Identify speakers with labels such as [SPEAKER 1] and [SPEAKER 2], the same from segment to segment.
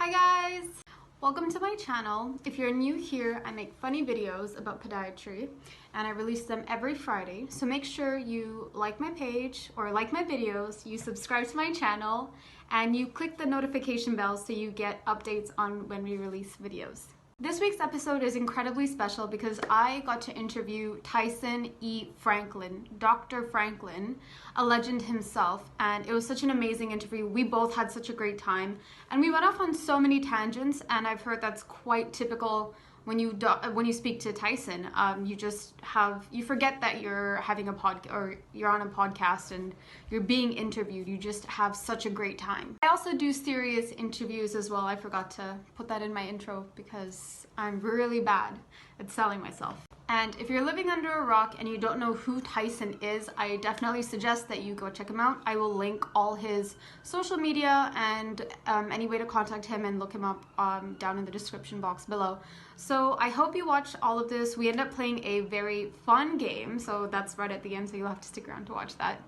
[SPEAKER 1] Hi guys! Welcome to my channel. If you're new here, I make funny videos about podiatry and I release them every Friday. So make sure you like my page or like my videos, you subscribe to my channel, and you click the notification bell so you get updates on when we release videos. This week's episode is incredibly special because I got to interview Tyson E. Franklin, Dr. Franklin, a legend himself, and it was such an amazing interview. We both had such a great time, and we went off on so many tangents, and I've heard that's quite typical when you speak to Tyson. You forget that you're having a or you're on a podcast and you're being interviewed. You just have such a great time. I also do serious interviews as well. I forgot to put that in my intro because I'm really bad at selling myself. And if you're living under a rock and you don't know who Tyson is, I definitely suggest that you go check him out. I will link all his social media and any way to contact him and look him up down in the description box below. So I hope you watch all of this. We end up playing a very fun game, so that's right at the end, so you'll have to stick around to watch that.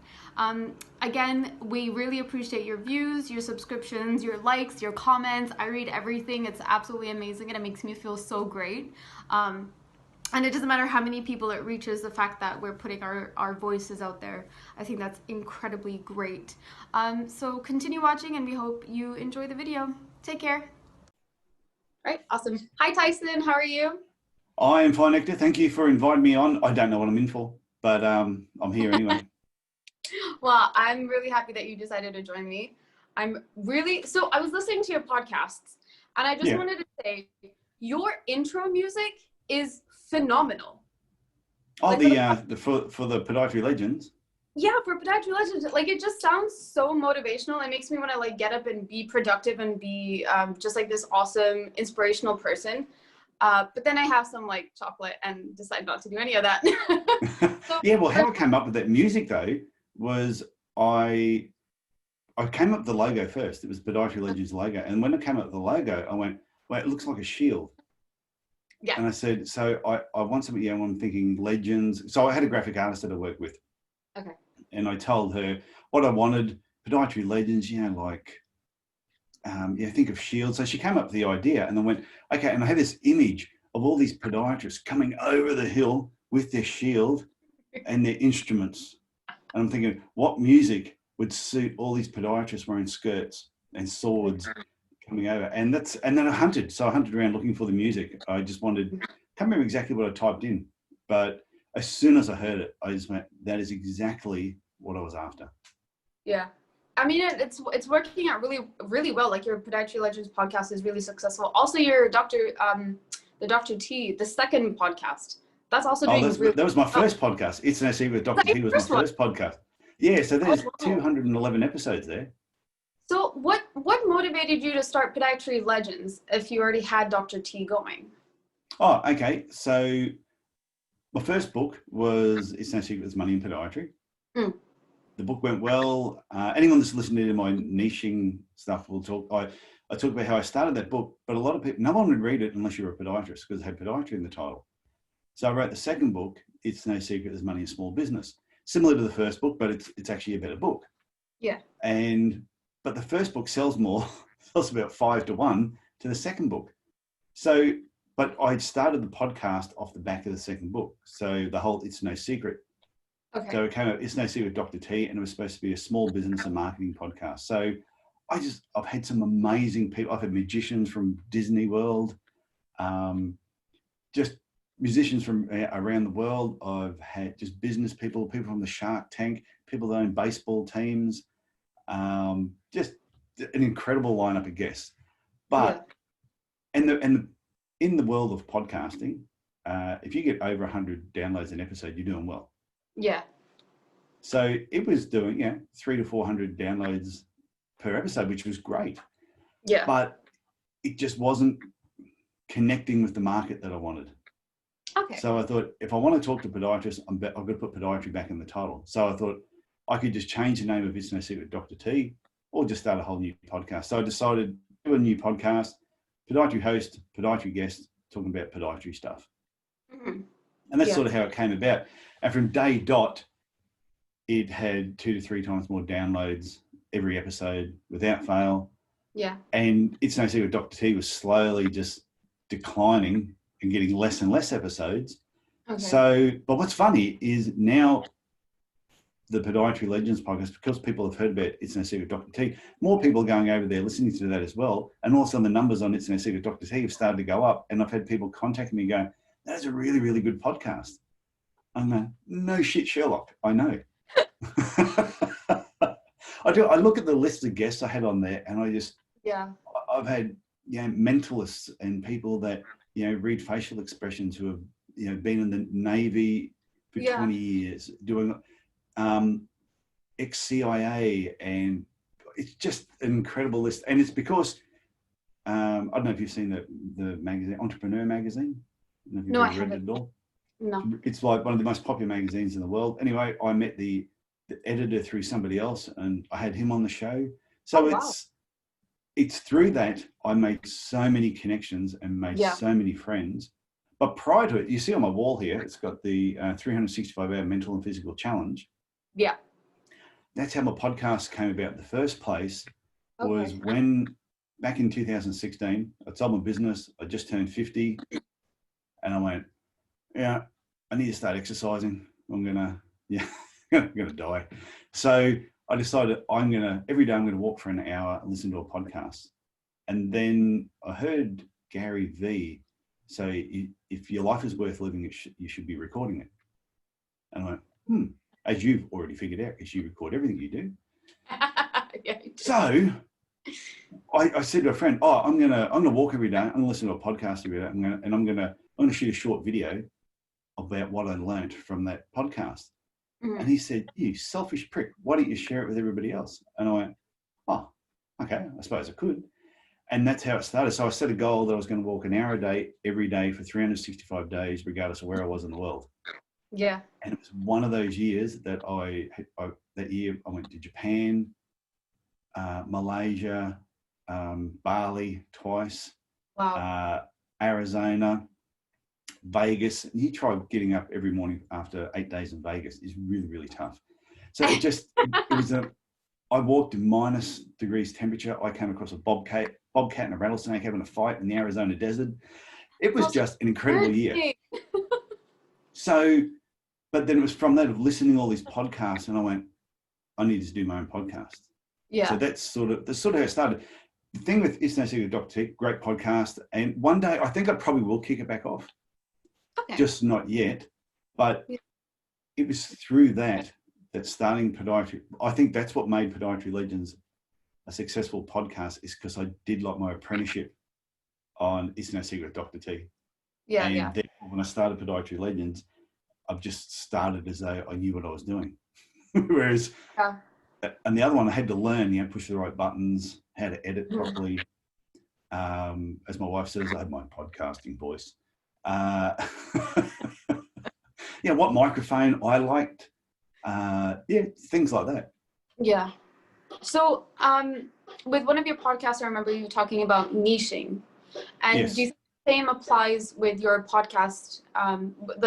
[SPEAKER 1] Again, we really appreciate your views, your subscriptions, your likes, your comments. I read everything. It's absolutely amazing and it makes me feel so great. And it doesn't matter how many people it reaches, the fact that we're putting our voices out there, I think that's incredibly great. So continue watching and we hope you enjoy the video. Take care. All right, awesome. Hi Tyson, how are you?
[SPEAKER 2] I am fine, Hector. Thank you for inviting me on. I don't know what I'm in for, but I'm here anyway.
[SPEAKER 1] Well, I'm really happy that you decided to join me. So I was listening to your podcasts and I just wanted to say your intro music is phenomenal.
[SPEAKER 2] Oh, like for the Podiatry Legends.
[SPEAKER 1] Yeah, for Podiatry Legends, like it just sounds so motivational. It makes me want to like get up and be productive and be just like this awesome, inspirational person. But then I have some like chocolate and decide not to do any of that.
[SPEAKER 2] Yeah, well, how I came up with that music though was I came up with the logo first. It was Podiatry Legends logo, and when I came up with the logo, I went, "Wait, it looks like a shield."
[SPEAKER 1] Yeah.
[SPEAKER 2] And I said, so I want something, I'm thinking legends. So I had a graphic artist that I worked with.
[SPEAKER 1] Okay.
[SPEAKER 2] And I told her what I wanted, Podiatry Legends, like, think of shields. So she came up with the idea and then went, okay. And I had this image of all these podiatrists coming over the hill with their shield and their instruments. And I'm thinking, what music would suit all these podiatrists wearing skirts and swords coming over? And then I hunted. So I hunted around looking for the music. I just can't remember exactly what I typed in, but as soon as I heard it, I just went, that is exactly what I was after.
[SPEAKER 1] Yeah. I mean, it's working out really, really well. Like your Podiatry Legends podcast is really successful. Also your the Dr. T, the second podcast, that's also doing
[SPEAKER 2] that was my first podcast. It's No Secret with Dr. T was my first podcast. Yeah, so there's 211 episodes there.
[SPEAKER 1] So what motivated you to start Podiatry Legends if you already had Dr. T going?
[SPEAKER 2] Oh, okay. So my first book was It's No Secret There's Money in Podiatry.
[SPEAKER 1] Mm.
[SPEAKER 2] The book went well. Anyone that's listening to my niching stuff will talk. I talk about how I started that book, but a lot of people, no one would read it unless you're a podiatrist because it had podiatry in the title. So I wrote the second book, It's No Secret There's Money in Small Business. Similar to the first book, but it's actually a better book.
[SPEAKER 1] Yeah.
[SPEAKER 2] But the first book sells about 5 to 1 to the second book. But I started the podcast off the back of the second book. So the whole It's No Secret.
[SPEAKER 1] Okay.
[SPEAKER 2] So it came up, It's No Secret with Dr. T, and it was supposed to be a small business and marketing podcast. So I've had some amazing people. I've had magicians from Disney World, just musicians from around the world. I've had just business people from the Shark Tank, people that own baseball teams, just an incredible lineup of guests. But in the world of podcasting, if you get over 100 downloads an episode, you're doing well.
[SPEAKER 1] Yeah.
[SPEAKER 2] So it was doing 300 to 400 downloads per episode, which was great.
[SPEAKER 1] Yeah.
[SPEAKER 2] But it just wasn't connecting with the market that I wanted.
[SPEAKER 1] Okay.
[SPEAKER 2] So I thought, if I want to talk to podiatrists, I've got to put podiatry back in the title. So I thought I could just change the name of It's No Secret with Dr. T, or just start a whole new podcast. So I decided to do a new podcast, podiatry host, podiatry guest, talking about podiatry stuff.
[SPEAKER 1] Mm-hmm.
[SPEAKER 2] And that's sort of how it came about. And from day dot, it had 2 to 3 times more downloads every episode without fail.
[SPEAKER 1] Yeah.
[SPEAKER 2] And It's No Secret Dr. T was slowly just declining and getting less and less episodes.
[SPEAKER 1] Okay.
[SPEAKER 2] So, but what's funny is now the Podiatry Legends podcast, because people have heard about It's No Secret Dr. T, more people are going over there listening to that as well. And also the numbers on It's No Secret Dr. T have started to go up. And I've had people contact me going, that's a really, really good podcast. I'm going, no shit, Sherlock. I know. I do. I look at the list of guests I had on there, and I've had, mentalists and people that, read facial expressions who have, been in the Navy for 20 years doing ex-CIA, and it's just an incredible list. And it's because, I don't know if you've seen the magazine, Entrepreneur magazine. I don't know if you've read it at all.
[SPEAKER 1] No.
[SPEAKER 2] It's like one of the most popular magazines in the world. Anyway, I met the editor through somebody else, and I had him on the show. So it's through that I made so many connections and made so many friends. But prior to it, you see on my wall here, it's got the 365-hour mental and physical challenge.
[SPEAKER 1] Yeah.
[SPEAKER 2] That's how my podcast came about in the first place. Was when back in 2016, I sold my business. I just turned 50, and I went, yeah, I need to start exercising. I'm gonna die. So I decided every day I'm gonna walk for an hour and listen to a podcast. And then I heard Gary V say, if your life is worth living, you should be recording it. And I went, as you've already figured out, because you record everything you do. So I said to a friend, I'm gonna walk every day. I'm gonna listen to a podcast every day. I'm gonna shoot a short video about what I learned from that podcast. And he said, you selfish prick, why don't you share it with everybody else? And I went, okay, I suppose I could. And that's how it started. So I set a goal that I was going to walk an hour a day, every day for 365 days, regardless of where I was in the world.
[SPEAKER 1] Yeah.
[SPEAKER 2] And it was one of those years that that year I went to Japan, Malaysia, Bali twice, Arizona, Vegas. And you try getting up every morning after 8 days in Vegas is really, really tough. So I walked in -degrees temperature. I came across a bobcat and a rattlesnake having a fight in the Arizona desert. It was just an incredible year. So, but then it was from that of listening to all these podcasts, and I went, I need to do my own podcast. Yeah. So that's sort of how it started. The thing with It's No Secret Dr. T, great podcast. And one day, I think I probably will kick it back off. Okay. Just not yet. But it was through that starting Podiatry. I think that's what made Podiatry Legends a successful podcast, is because I did like my apprenticeship on It's No Secret Dr. T. Yeah. And then when I started Podiatry Legends, I've just started as though I knew what I was doing. Whereas, and the other one, I had to learn, push the right buttons, how to edit properly. As my wife says, I have my podcasting voice. What microphone I liked. Things like that. Yeah.
[SPEAKER 1] So, with one of your podcasts, I remember you talking about niching. And do you think the same applies with your podcast,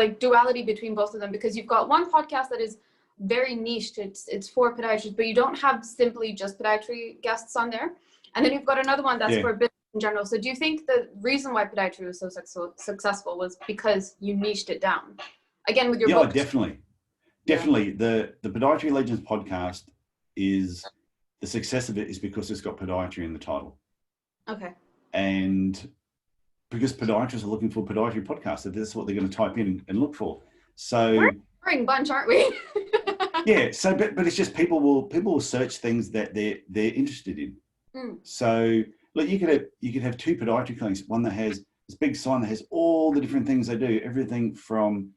[SPEAKER 1] like duality between both of them? Because you've got one podcast that is very niched. It's for podiatrists, but you don't have simply just podiatry guests on there. And then you've got another one that's for business in general. So do you think the reason why podiatry was so successful was because you niched it down? Again, with your book.
[SPEAKER 2] Definitely. The Podiatry Legends podcast is, the success of it is because it's got podiatry in the title. Okay. And because podiatrists are looking for podiatry podcasts, so that's what they're going to type in and look for. So
[SPEAKER 1] we're a boring bunch, aren't we?
[SPEAKER 2] So but it's just people will search things that they're interested in. So look, you could have two podiatry clinics, one that has this big sign that has all the different things they do, everything from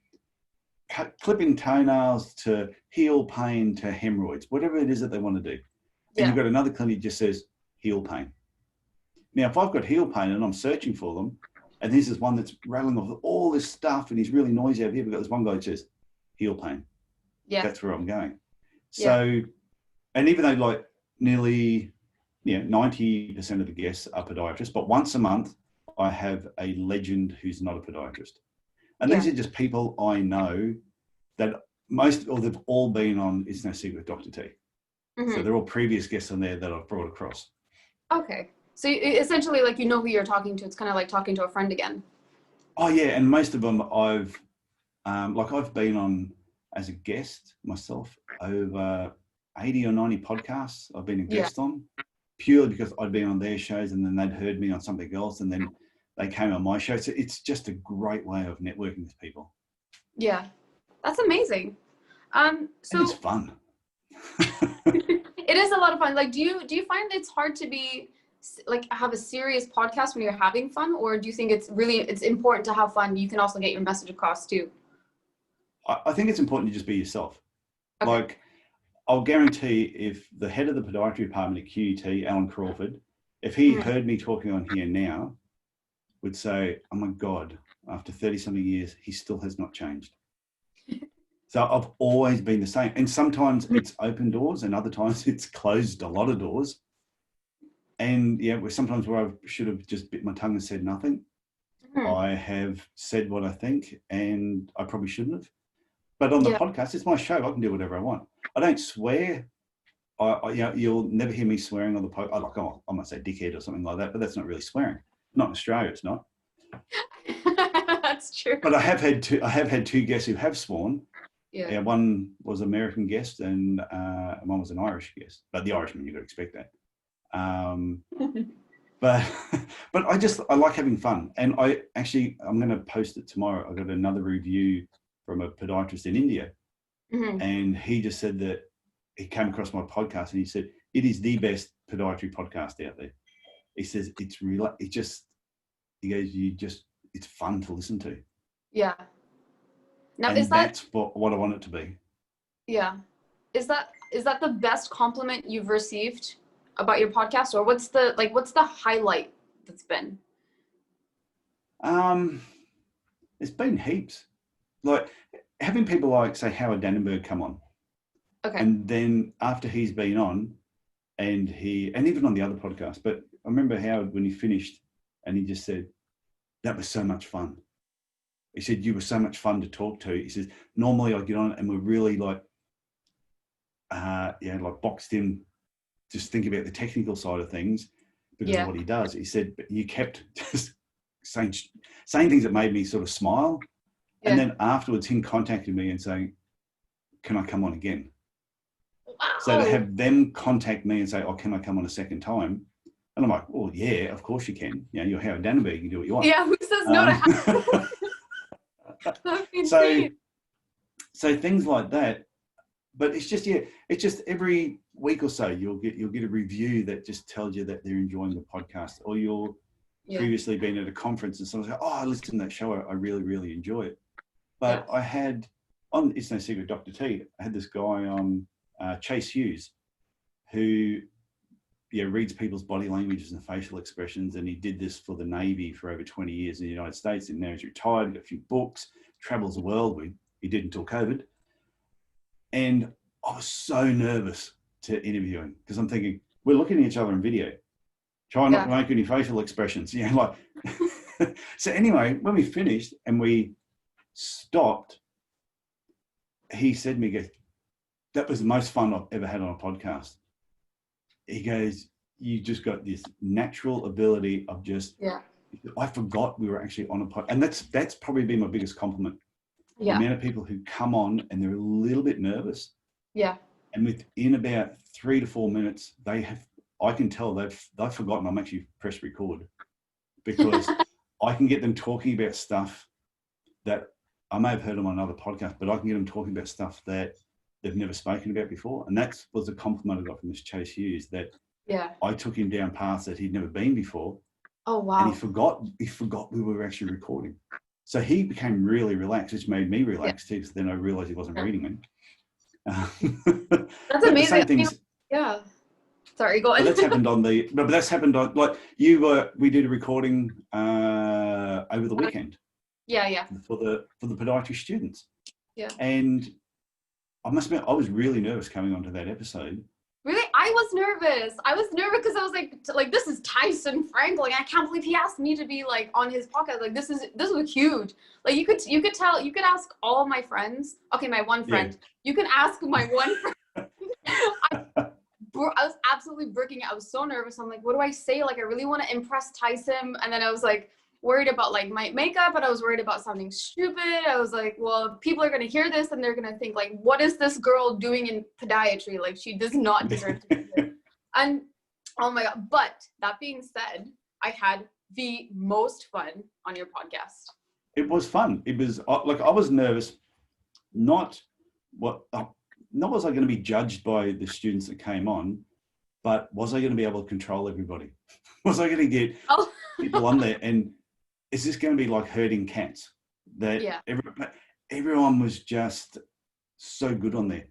[SPEAKER 2] clipping toenails to heel pain to hemorrhoids, whatever it is that they want to do. And you've got another clinic that just says heel pain. Now, if I've got heel pain and I'm searching for them, and this is one that's rattling off all this stuff and he's really noisy over here, we've got this one guy that says heel pain. Yeah. That's where I'm going. So, and even though like nearly 90% of the guests are podiatrists, but once a month I have a legend who's not a podiatrist. And these are just people I know that they've all been on It's No Secret Dr. T. Mm-hmm. So they're all previous guests on there that I've brought across.
[SPEAKER 1] Okay. So essentially, like, you know who you're talking to. It's kind of like talking to a friend again.
[SPEAKER 2] Oh yeah, and most of them I've been on as a guest myself over 80 or 90 podcasts I've been a
[SPEAKER 1] Yeah.
[SPEAKER 2] guest on, purely because I'd been on their shows and then they'd heard me on something else and then they came on my show. So it's just a great way of networking with people.
[SPEAKER 1] Yeah. That's amazing.
[SPEAKER 2] And it's
[SPEAKER 1] So
[SPEAKER 2] fun.
[SPEAKER 1] it is a lot of fun. Like, do you find it's hard to be like have a serious podcast when you're having fun, or do you think it's important to have fun? You can also get your message across too.
[SPEAKER 2] I think it's important to just be yourself.
[SPEAKER 1] Okay.
[SPEAKER 2] Like, I'll guarantee if the head of the podiatry department at QUT, Alan Crawford, if he heard me talking on here now, would say, oh my God, after 30 something years, he still has not changed. So I've always been the same. And sometimes it's open doors and other times it's closed a lot of doors. And yeah, sometimes where I should have just bit my tongue and said nothing, I have said what I think and I probably shouldn't have. But on the podcast, it's my show. I can do whatever I want. I don't swear. You'll never hear me swearing on the podcast. I might say dickhead or something like that, but that's not really swearing. Not in Australia, it's not.
[SPEAKER 1] That's true.
[SPEAKER 2] But I have had two guests who have sworn.
[SPEAKER 1] Yeah.
[SPEAKER 2] One was an American guest and one was an Irish guest. But the Irishman, you've got to expect that. But I like having fun. And I'm going to post it tomorrow. I got another review from a podiatrist in India. And he just said that he came across my podcast and he said, it is the best podiatry podcast out there. He says, it's really, he goes, it's fun to listen to.
[SPEAKER 1] Yeah. Now,
[SPEAKER 2] and that's what I want it to be.
[SPEAKER 1] Yeah. Is that the best compliment you've received about your podcast, or what's the highlight that's been?
[SPEAKER 2] It's been heaps. Like having people like, say, Howard Dannenberg come on.
[SPEAKER 1] Okay.
[SPEAKER 2] And then after he's been on, and even on the other podcast, but I remember Howard when he finished and he just said, that was so much fun. He said, you were so much fun to talk to. He says, normally I get on and we're really like boxed in, just think about the technical side of things because of what he does. He said, but you kept just saying things that made me sort of smile. Yeah. And then afterwards, him contacting me and saying, can I come on again? Wow. So to have them contact me and say, oh, can I come on a second time? And I'm like, well, yeah, of course you can. You know, you're Howard Dannenberg, you can do what you want.
[SPEAKER 1] Yeah, who says no to Howard?
[SPEAKER 2] So things like that. But it's just every week or so you'll get a review that just tells you that they're enjoying the podcast, or you'll previously been at a conference and someone said, oh, I listened to that show, I really, really enjoy it. But I had on It's No Secret Dr. T, I had this guy on Chase Hughes who reads people's body languages and facial expressions, and he did this for the Navy for over 20 years in the United States, and now he's retired, got a few books, travels the world. He did until COVID. And I was so nervous to interview him because I'm thinking, we're looking at each other in video. Try not to make any facial expressions. So anyway, when we finished and we stopped, he said to me, that was the most fun I've ever had on a podcast. He goes, you just got this natural ability of just, I forgot we were actually on a podcast. And that's probably been my biggest compliment. The amount of people who come on and they're a little bit nervous. Yeah. And within about 3 to 4 minutes, I can tell they've forgotten I'm actually pressed record, because I can get them talking about stuff that I may have heard on another podcast, but I can get them talking about stuff that they've never spoken about before. And that was a compliment I got from this Chase Hughes, that I took him down paths that he'd never been before. Oh, wow. And he forgot we were actually recording. So he became really relaxed, which made me relax too, because then I realized he wasn't reading me.
[SPEAKER 1] That's amazing. Sorry, go on.
[SPEAKER 2] But that's happened on we did a recording over the weekend. For the podiatry students. Yeah. And I must admit, I was really nervous coming onto that episode.
[SPEAKER 1] Really? I was nervous because I was like, this is Tyson Frank. I can't believe he asked me to be on his podcast. This was huge. You could ask all my friends. Okay, my one friend. Yeah. You can ask my one friend. I was absolutely bricking it. I was so nervous. I'm like, what do I say? Like, I really want to impress Tyson. And then I was like worried about like my makeup, and I was worried about sounding stupid. I was like, well, people are going to hear this and they're going to think like, what is this girl doing in podiatry? Like, she does not deserve to be here. And oh my God. But that being said, I had the most fun on your podcast.
[SPEAKER 2] It was fun. It was like, I was nervous, not was I going to be judged by the students that came on, but was I going to be able to control everybody? Was I going to get people on there? And is this going to be like herding cats? That everyone was just so good on there.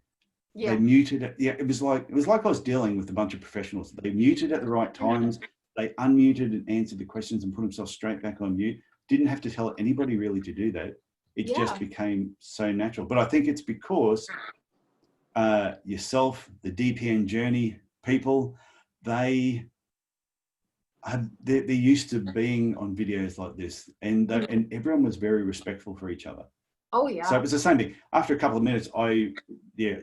[SPEAKER 2] Yeah. They muted it. Yeah, it was like I was dealing with a bunch of professionals. They muted at the right times. They unmuted and answered the questions and put themselves straight back on mute. Didn't have to tell anybody really to do that. It just became so natural. But I think it's because yourself, the DPN journey people, they're used to being on videos like this, and and everyone was very respectful for each other.
[SPEAKER 1] Oh yeah.
[SPEAKER 2] So it was the same thing. After a couple of minutes,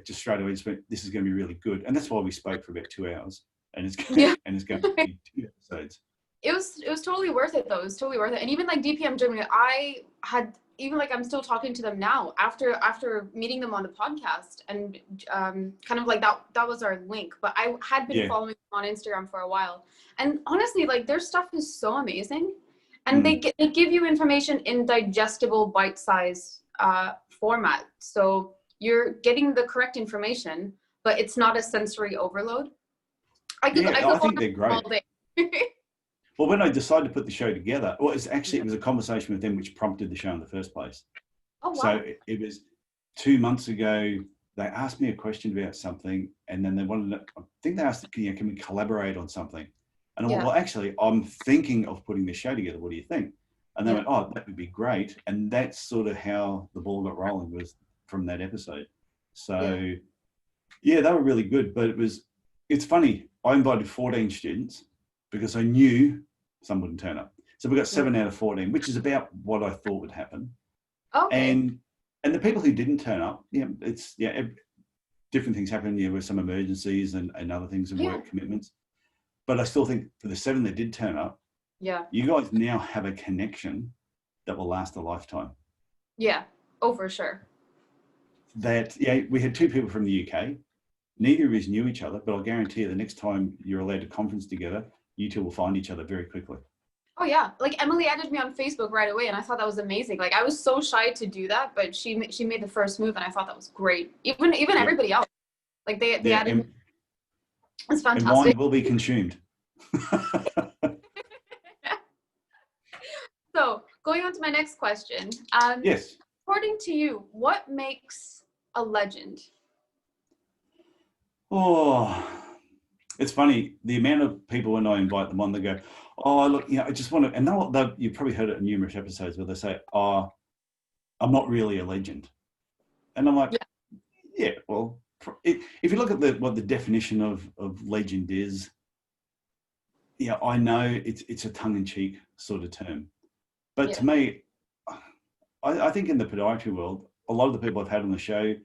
[SPEAKER 2] just straight away just went, this is going to be really good, and that's why we spoke for about 2 hours, and it's going to be 2 episodes.
[SPEAKER 1] It was totally worth it though. It was totally worth it. And even like DPM Germany, I'm still talking to them now after meeting them on the podcast, and kind of like that was our link. But I had been following them on Instagram for a while, and honestly, like their stuff is so amazing, and they give you information in digestible bite-size format, so you're getting the correct information, but it's not a sensory overload. I
[SPEAKER 2] think they're great. All day. Well, when I decided to put the show together, it was a conversation with them which prompted the show in the first place.
[SPEAKER 1] Oh, wow.
[SPEAKER 2] So it was 2 months ago. They asked me a question about something, and then they wanted to, I think they asked, can we collaborate on something? And I went, well, actually, I'm thinking of putting this show together. What do you think? And they went, oh, that would be great. And that's sort of how the ball got rolling, was from that episode. So, they were really good. But it's funny. I invited 14 students because I knew some wouldn't turn up. So we got 7 out of 14, which is about what I thought would happen.
[SPEAKER 1] Okay.
[SPEAKER 2] And the people who didn't turn up, different things happen. With some emergencies and other things and work commitments. But I still think for the 7 that did turn up, you guys now have a connection that will last a lifetime.
[SPEAKER 1] Yeah. Oh, for sure.
[SPEAKER 2] That we had 2 people from the UK. Neither of us knew each other, but I'll guarantee you the next time you're allowed to conference together, you two will find each other very quickly.
[SPEAKER 1] Oh yeah, like Emily added me on Facebook right away, and I thought that was amazing. Like I was so shy to do that, but she made the first move, and I thought that was great. Even everybody else, like they added me. It's fantastic.
[SPEAKER 2] And wine will be consumed.
[SPEAKER 1] So going on to my next question.
[SPEAKER 2] Yes.
[SPEAKER 1] According to you, what makes a legend?
[SPEAKER 2] Oh, it's funny. The amount of people when I invite them on, they go, oh, look, I just want to, and you've probably heard it in numerous episodes where they say, oh, I'm not really a legend. And I'm like, well, if you look at what the definition of legend is, I know it's a tongue-in-cheek sort of term. But to me, I think in the podiatry world, a lot of the people I've had on the show,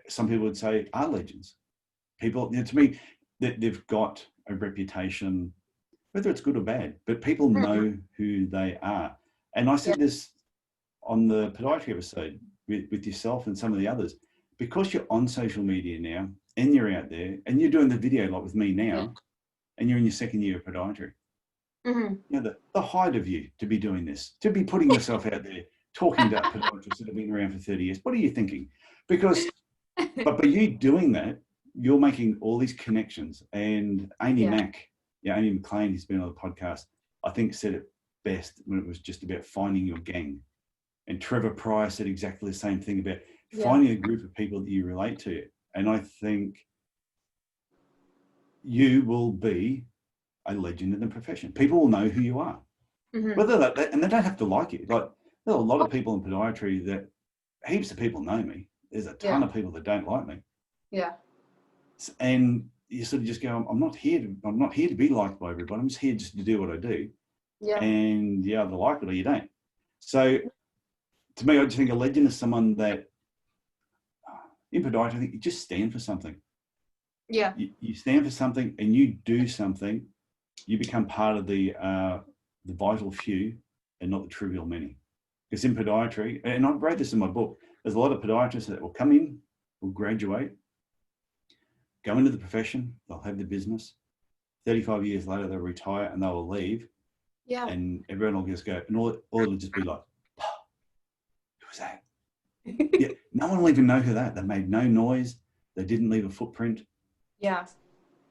[SPEAKER 2] some people would say are legends. People, to me, they've got a reputation, whether it's good or bad, but people know who they are. And I said this on the podiatry episode with yourself and some of the others, because you're on social media now and you're out there and you're doing the video like with me now, and you're in your 2nd year of podiatry. The height of you to be doing this, to be putting yourself out there, talking about podiatrists that have been around for 30 years. What are you thinking? Because, but by you doing that, you're making all these connections. And Amy McLean, who's been on the podcast, I think said it best when it was just about finding your gang. And Trevor Pryor said exactly the same thing about finding a group of people that you relate to. And I think you will be a legend in the profession. People will know who you are. Whether and they don't have to like you. Like, there are a lot of people in podiatry that heaps of people know me. There's a ton of people that don't like me.
[SPEAKER 1] Yeah.
[SPEAKER 2] And you sort of just go, I'm not here to be liked by everybody. I'm just here just to do what I do.
[SPEAKER 1] Yeah.
[SPEAKER 2] And you either like it or you don't. So to me, I just think a legend is someone that in podiatry, I think you just stand for something.
[SPEAKER 1] Yeah.
[SPEAKER 2] You stand for something and you do something, you become part of the vital few and not the trivial many. Because in podiatry, and I wrote this in my book, there's a lot of podiatrists that will come in, will graduate, go into the profession, they'll have the business. 35 years later, they'll retire and they'll leave.
[SPEAKER 1] Yeah.
[SPEAKER 2] And everyone will just go, and all it'll just be like, who was that? Yeah, no one will even know who that. They made no noise. They didn't leave a footprint.
[SPEAKER 1] Yeah.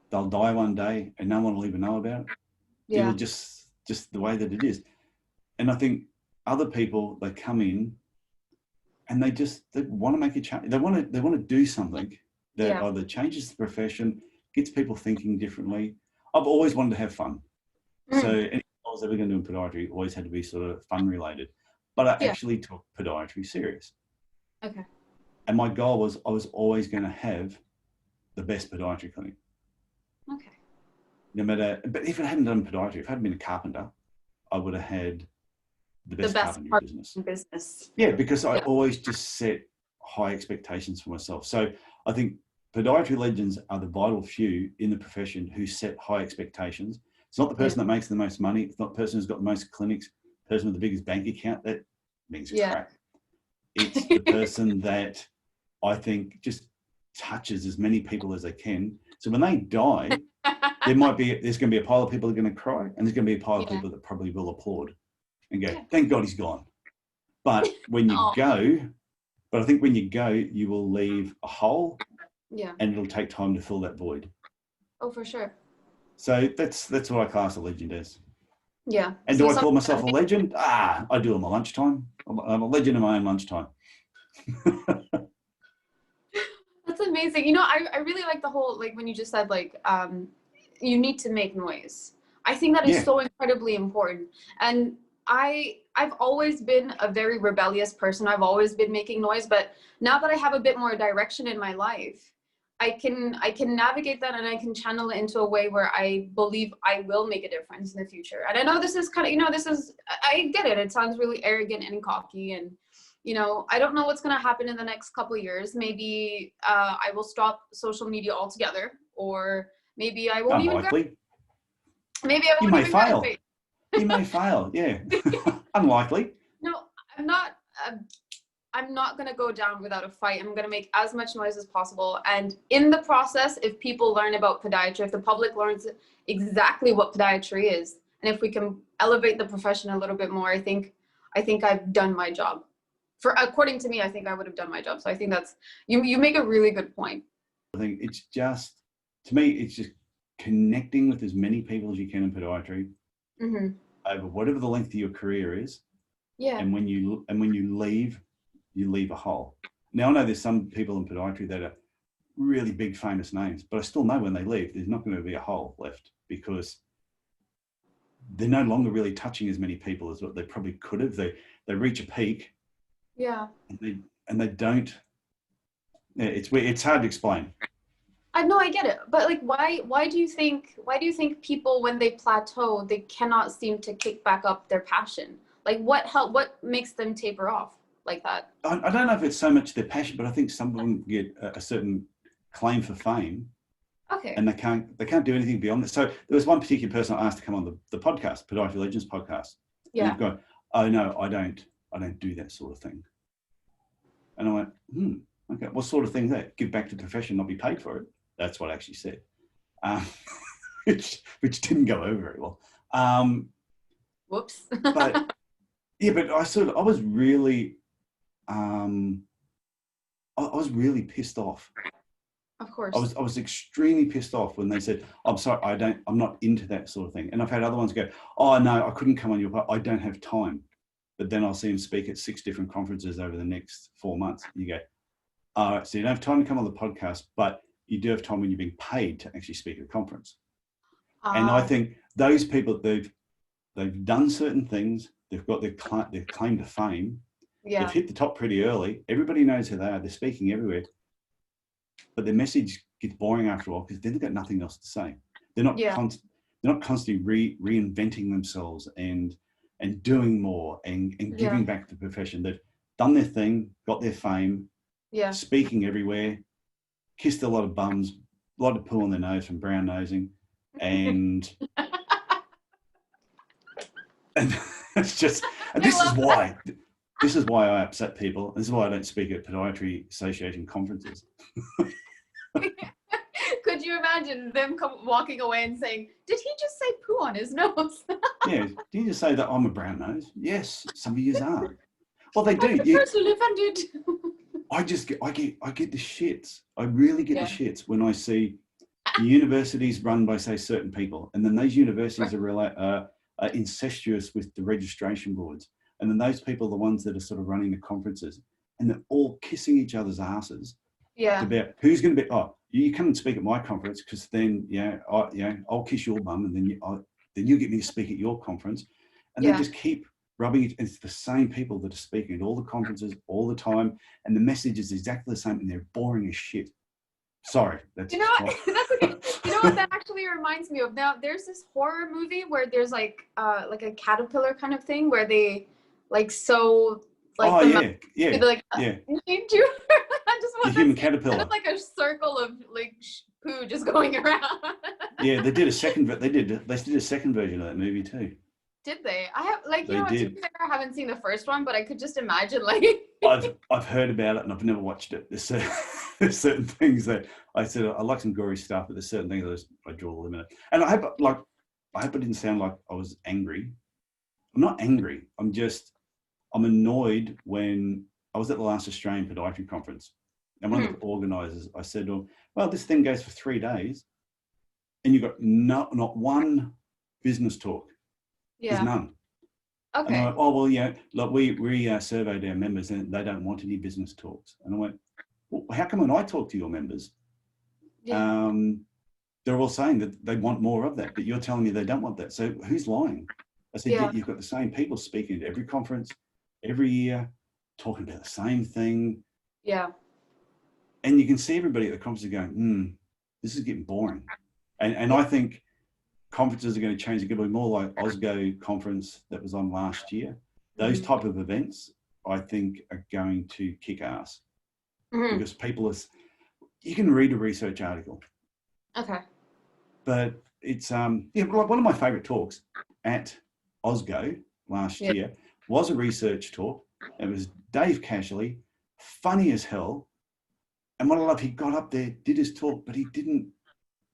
[SPEAKER 2] They'll die one day and no one will even know about it.
[SPEAKER 1] Yeah.
[SPEAKER 2] It'll just the way that it is. And I think other people, they come in and they want to make a change. They want to do something that either changes the profession, gets people thinking differently. I've always wanted to have fun. So anything I was ever going to do in podiatry always had to be sort of fun related. But I actually took podiatry serious.
[SPEAKER 1] Okay.
[SPEAKER 2] And my goal was I was always going to have the best podiatry clinic.
[SPEAKER 1] Okay.
[SPEAKER 2] No matter, but if I hadn't done podiatry, if I hadn't been a carpenter, I would have had the best carpentry business. Yeah, because I always just set high expectations for myself. So I think podiatry legends are the vital few in the profession who set high expectations. It's not the person that makes the most money. It's not the person who's got the most clinics, the person with the biggest bank account. That means crap. It's the person that I think just touches as many people as they can. So when they die, there's going to be a pile of people that are going to cry, and there's going to be a pile of people that probably will applaud and go, thank God he's gone. But when you I think when you go, you will leave a hole, and it'll take time to fill that void.
[SPEAKER 1] Oh, for sure.
[SPEAKER 2] So that's what I class a legend as.
[SPEAKER 1] Yeah.
[SPEAKER 2] And so do I call myself a legend? I do in my lunchtime. I'm a legend in my own lunchtime.
[SPEAKER 1] That's amazing. You know, I really like the whole, like when you just said, like, you need to make noise. I think that is so incredibly important. And I've always been a very rebellious person. I've always been making noise, but now that I have a bit more direction in my life, I can navigate that and I can channel it into a way where I believe I will make a difference in the future. And I know this is kind of, you know, I get it. It sounds really arrogant and cocky, and, you know, I don't know what's going to happen in the next couple of years. Maybe I will stop social media altogether, or maybe I won't
[SPEAKER 2] Unlikely.
[SPEAKER 1] Maybe I won't even graduate.
[SPEAKER 2] You may fail, yeah. Unlikely.
[SPEAKER 1] No, I'm not going to go down without a fight. I'm going to make as much noise as possible. And in the process, if people learn about podiatry, if the public learns exactly what podiatry is, and if we can elevate the profession a little bit more, I think I've done my job. According to me, I think I would have done my job. So I think that's, you make a really good point.
[SPEAKER 2] I think it's just, to me, it's just connecting with as many people as you can in podiatry over whatever the length of your career is. Yeah. And when you leave, you leave a hole. Now, I know there's some people in podiatry that are really big famous names, but I still know when they leave, there's not going to be a hole left, because they're no longer really touching as many people as what they probably could have. They reach a peak. Yeah. And they don't. It's hard to explain.
[SPEAKER 1] I know, I get it, but like, why do you think people, when they plateau, they cannot seem to kick back up their passion? Like, what makes them taper off like that?
[SPEAKER 2] I don't know if it's so much their passion, but I think some of them get a certain claim for fame. Okay. And they can't do anything beyond that. So there was one particular person I asked to come on the podcast, Podiatry Legends podcast. Yeah. And they've gone, oh no, I don't do that sort of thing. And I went, okay, what sort of thing is that? Give back to the profession, not be paid for it. That's what I actually said, which didn't go over very well.
[SPEAKER 1] Whoops.
[SPEAKER 2] But yeah, but I was really, I was really pissed off.
[SPEAKER 1] Of course.
[SPEAKER 2] I was extremely pissed off when they said, I'm sorry, I'm not into that sort of thing. And I've had other ones go, oh no, I couldn't come on your podcast. I don't have time. But then I'll see him speak at 6 different conferences over the next 4 months. You go, all right, so you don't have time to come on the podcast, but you do have time when you're being paid to actually speak at a conference. And I think those people, they've done certain things. They've got their claim to fame. Yeah. They've hit the top pretty early. Everybody knows who they are. They're speaking everywhere. But their message gets boring after a while, because then they've got nothing else to say. They're not constantly reinventing themselves and doing more and giving back to the profession. They've done their thing, got their fame, speaking everywhere, kissed a lot of bums, lot of poo on their nose from brown nosing, and it's just, and
[SPEAKER 1] I
[SPEAKER 2] this is
[SPEAKER 1] love that.
[SPEAKER 2] why. This is why I upset people. This is why I don't speak at Podiatry Association conferences.
[SPEAKER 1] Could you imagine them walking away and saying, "Did he just say poo on his nose?"
[SPEAKER 2] Yeah, do you just say that I'm a brown nose? Yes, some of you are. Well, they do.
[SPEAKER 1] I'm personally offended.
[SPEAKER 2] I get the shits. I really get the
[SPEAKER 1] Yeah.
[SPEAKER 2] shits when I see universities run by, say, certain people, and then those universities are incestuous with the registration boards, and then those people are the ones that are sort of running the conferences, and they're all kissing each other's asses
[SPEAKER 1] Yeah.
[SPEAKER 2] about who's going to be. Oh, you come and speak at my conference because then I'll kiss your bum, and then you get me to speak at your conference, and they
[SPEAKER 1] Yeah.
[SPEAKER 2] just keep rubbing it. It's the same people that are speaking at all the conferences all the time, and the message is exactly the same, and they're boring as shit. Sorry, that's
[SPEAKER 1] You know what? That's okay. You know what that actually reminds me of? Now there's this horror movie where there's like a caterpillar kind of thing where they like sew like
[SPEAKER 2] Oh
[SPEAKER 1] the mouth
[SPEAKER 2] yeah,
[SPEAKER 1] to the, like
[SPEAKER 2] yeah.
[SPEAKER 1] you do I just
[SPEAKER 2] The
[SPEAKER 1] want
[SPEAKER 2] human
[SPEAKER 1] to see kind of
[SPEAKER 2] caterpillar.
[SPEAKER 1] like a circle of like poo just going around.
[SPEAKER 2] Yeah, they did a second. They did a second version of that movie too.
[SPEAKER 1] Did they? I have like you
[SPEAKER 2] They
[SPEAKER 1] know what? To
[SPEAKER 2] did.
[SPEAKER 1] be fair, I haven't seen the first one, but I could just imagine like.
[SPEAKER 2] I've heard about it and I've never watched it. There's certain things that I said I like some gory stuff, but there's certain things I draw the limit. And I hope it didn't sound like I was angry. I'm not angry. I'm annoyed. When I was at the last Australian Podiatry Conference, and one of the organisers, I said to him, "Well, this thing goes for 3 days, and you've got not one business talk. There's
[SPEAKER 1] Yeah.
[SPEAKER 2] none." And I
[SPEAKER 1] Okay.
[SPEAKER 2] went, "Oh, well, yeah, like we surveyed our members and they don't want any business talks." And I went, "Well, how come when I talk to your members,
[SPEAKER 1] Yeah.
[SPEAKER 2] they're all saying that they want more of that, but you're telling me they don't want that? So who's lying?" I said,
[SPEAKER 1] Yeah.
[SPEAKER 2] "You've got the same people speaking at every conference, every year, talking about the same thing.
[SPEAKER 1] Yeah.
[SPEAKER 2] And you can see everybody at the conference going, this is getting boring." And I think conferences are going to change. It's going to be more like Osgo conference that was on last year. Those type of events, I think, are going to kick ass because you can read a research article,
[SPEAKER 1] Okay.
[SPEAKER 2] but it's like one of my favorite talks at Osgo last
[SPEAKER 1] Yeah.
[SPEAKER 2] year was a research talk. It was Dave Cashley, funny as hell. And what I love, he got up there, did his talk, but he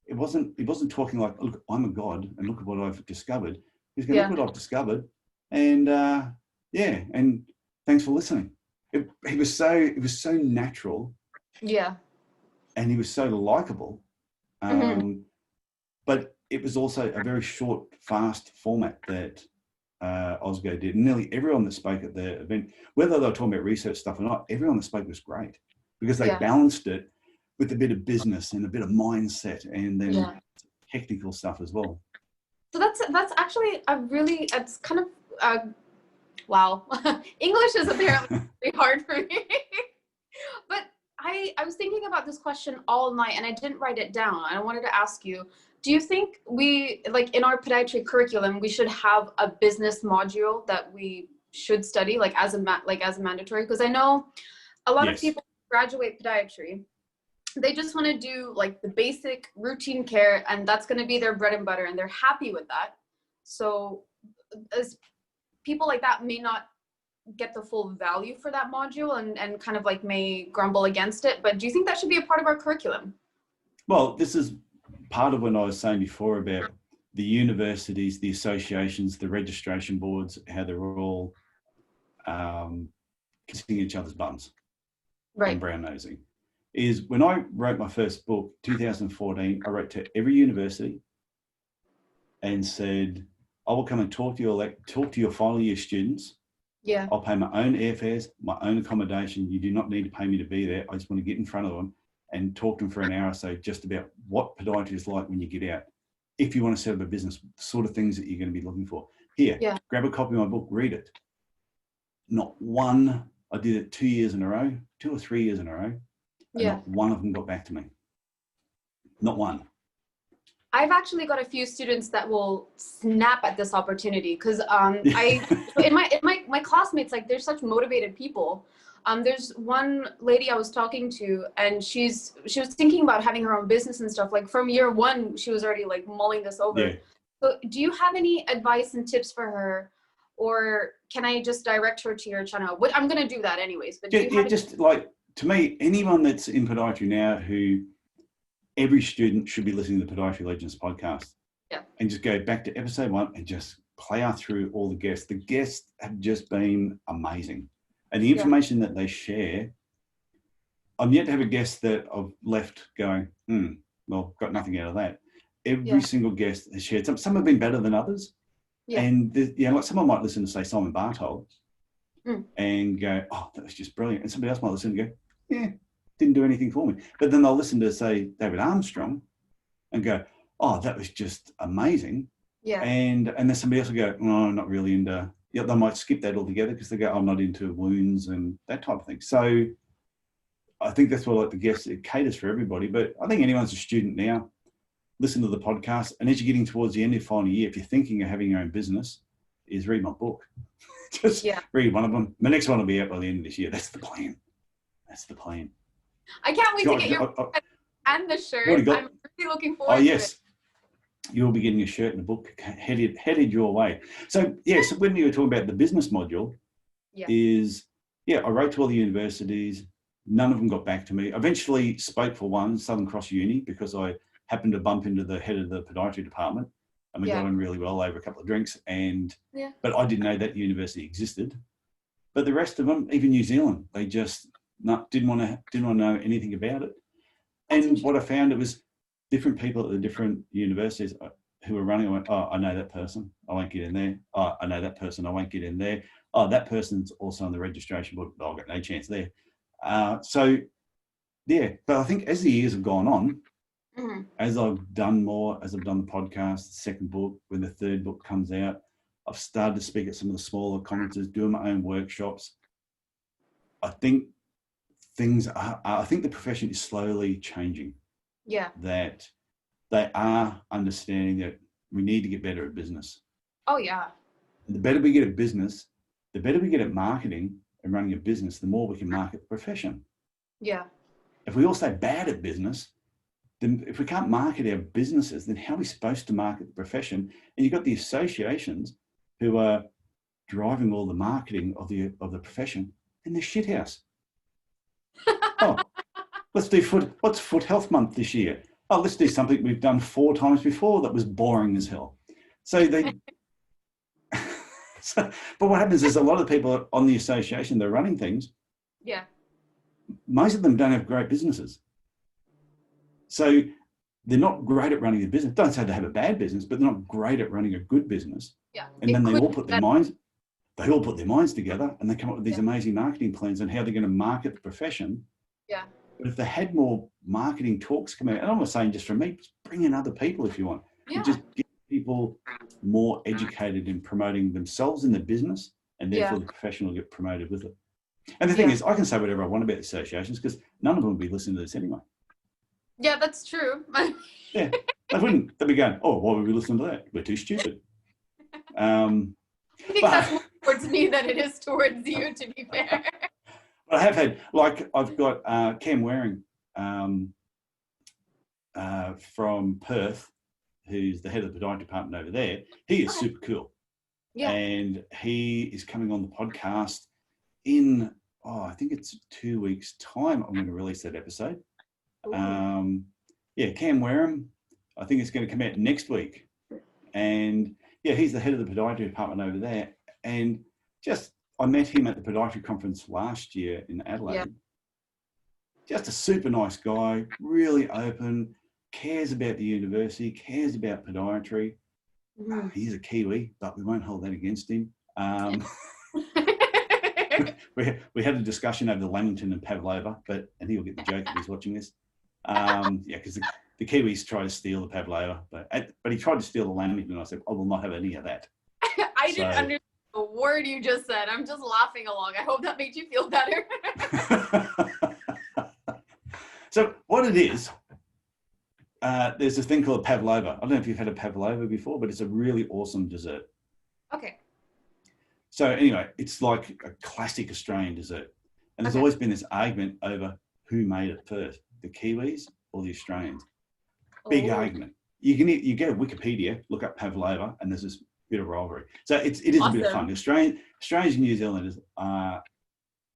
[SPEAKER 2] wasn't talking like, "Look, I'm a god and look at what I've discovered." He's going, "Look what I've discovered." And and thanks for listening. It was so natural.
[SPEAKER 1] Yeah.
[SPEAKER 2] And he was so likable. But it was also a very short, fast format that Osgo did. And nearly everyone that spoke at the event, whether they were talking about research stuff or not, everyone that spoke was great because they balanced it with a bit of business and a bit of mindset and then technical stuff as well.
[SPEAKER 1] So that's actually it's kind of wow. English is apparently really hard for me. But I was thinking about this question all night and I didn't write it down. I wanted to ask you, do you think we, like in our podiatry curriculum, we should have a business module that we should study like as a mandatory? Because I know a lot of people graduate podiatry, they just want to do like the basic routine care and that's going to be their bread and butter and they're happy with that. So as people like that may not get the full value for that module and kind of like may grumble against it. But do you think that should be a part of our curriculum?
[SPEAKER 2] Well, this is part of what I was saying before about the universities, the associations, the registration boards, how they're all kissing each other's bums on brown nosing. Is when I wrote my first book, 2014, I wrote to every university and said, "I will come and talk to your final year students.
[SPEAKER 1] Yeah.
[SPEAKER 2] I'll pay my own airfares, my own accommodation. You do not need to pay me to be there. I just want to get in front of them and talk to them for an hour or so just about what podiatry is like when you get out. If you want to set up a business, sort of things that you're going to be looking for. Here, grab a copy of my book, read it." Not one, I did it 2 years in a row, 2 or 3 years in a row. And not one of them got back to me. Not one.
[SPEAKER 1] I've actually got a few students that will snap at this opportunity because when my classmates, like they're such motivated people. There's one lady I was talking to, and she was thinking about having her own business and stuff. Like from year one, she was already like mulling this over.
[SPEAKER 2] Yeah.
[SPEAKER 1] So do you have any advice and tips for her, or can I just direct her to your channel? I'm going to do that anyways. But
[SPEAKER 2] Just like, to me, anyone that's in podiatry now, who every student should be listening to the Podiatry Legends podcast.
[SPEAKER 1] Yeah.
[SPEAKER 2] And just go back to episode 1 and just plow through all the guests. The guests have just been amazing. And the information that they share, I'm yet to have a guest that I've left going, well, got nothing out of that. Every single guest has shared some. Some have been better than others. Yeah. And like someone might listen to, say, Simon Bartold and go, oh, that was just brilliant. And somebody else might listen and go, yeah, didn't do anything for me. But then they'll listen to, say, David Armstrong and go, oh, that was just amazing. Yeah. And then somebody else will go, no, I'm not really into, they might skip that altogether because they go, I'm not into wounds and that type of thing. So I think that's what, like, the guest, it caters for everybody. But I think anyone's a student now, listen to the podcast. And as you're getting towards the end of your final year, if you're thinking of having your own business, is read my book. Just read one of them. The next one will be out by the end of this year. That's the plan. That's the plan.
[SPEAKER 1] I can't wait to get your book and the shirt. I'm really looking forward to it.
[SPEAKER 2] You'll be getting a shirt and a book headed your way. So, so when you were talking about the business module, I wrote to all the universities. None of them got back to me. Eventually spoke for one, Southern Cross Uni, because I happened to bump into the head of the podiatry department, and we got on really well over a couple of drinks. But I didn't know that university existed. But the rest of them, even New Zealand, they just didn't want to know anything about it. And what I found, it was different people at the different universities who were running. I went, oh, I know that person, I won't get in there. Oh, I know that person, I won't get in there. Oh, that person's also on the registration book, but I've got no chance there. But I think as the years have gone on, as I've done more, as I've done the podcast, the second book, when the third book comes out, I've started to speak at some of the smaller conferences, doing my own workshops. I think I think the profession is slowly changing. Yeah. That they are understanding that we need to get better at business.
[SPEAKER 1] Oh, yeah.
[SPEAKER 2] And the better we get at business, the better we get at marketing and running a business, the more we can market the profession. Yeah. If we all stay bad at business, then if we can't market our businesses, then how are we supposed to market the profession? And you've got the associations who are driving all the marketing of the profession in the shithouse. Oh, let's do what's Foot Health Month this year? Oh, let's do something we've done 4 times before that was boring as hell. So they, but what happens is a lot of people on the association, they're running things. Yeah. Most of them don't have great businesses. So they're not great at running a business. Don't say they have a bad business, but they're not great at running a good business. Yeah. And then they all put their minds together and they come up with these amazing marketing plans on how they're going to market the profession. Yeah. But if they had more marketing talks come out, and I'm not saying just from me, just bring in other people if you want. Yeah. And just get people more educated in promoting themselves in the business, and therefore the profession will get promoted with it. And the thing is, I can say whatever I want about the associations because none of them will be listening to this anyway.
[SPEAKER 1] Yeah, that's true.
[SPEAKER 2] Yeah, they wouldn't. They'd be going, oh, why would we listen to that? We're too stupid.
[SPEAKER 1] I think that's more towards me than it is towards you, to be fair.
[SPEAKER 2] But I have had, like, I've got Cam Waring from Perth, who's the head of the podiatry department over there. He is super cool. Yeah. And he is coming on the podcast in, I think it's 2 weeks' time. I'm going to release that episode. Cam Wareham, I think it's going to come out next week. And he's the head of the podiatry department over there. And I met him at the podiatry conference last year in Adelaide. Yeah. Just a super nice guy, really open, cares about the university, cares about podiatry. He's a Kiwi, but we won't hold that against him. We had a discussion over the Lamington and Pavlova, and he'll get the joke if he's watching this. Because the Kiwis try to steal the Pavlova, but he tried to steal the Lamington, and I said, I will not have any of that.
[SPEAKER 1] I didn't understand a word you just said. I'm just laughing along. I hope that made you feel better.
[SPEAKER 2] So what it is, there's a thing called pavlova. I don't know if you've had a pavlova before, but it's a really awesome dessert. Okay. So anyway, it's like a classic Australian dessert. And there's
[SPEAKER 1] Okay.
[SPEAKER 2] always been this argument over who made it first, the Kiwis or the Australians. Big
[SPEAKER 1] Oh,
[SPEAKER 2] argument. You go to Wikipedia, look up pavlova, and there's this bit of rivalry. So it is a bit of fun.
[SPEAKER 1] awesome.
[SPEAKER 2] Australians and New Zealanders are,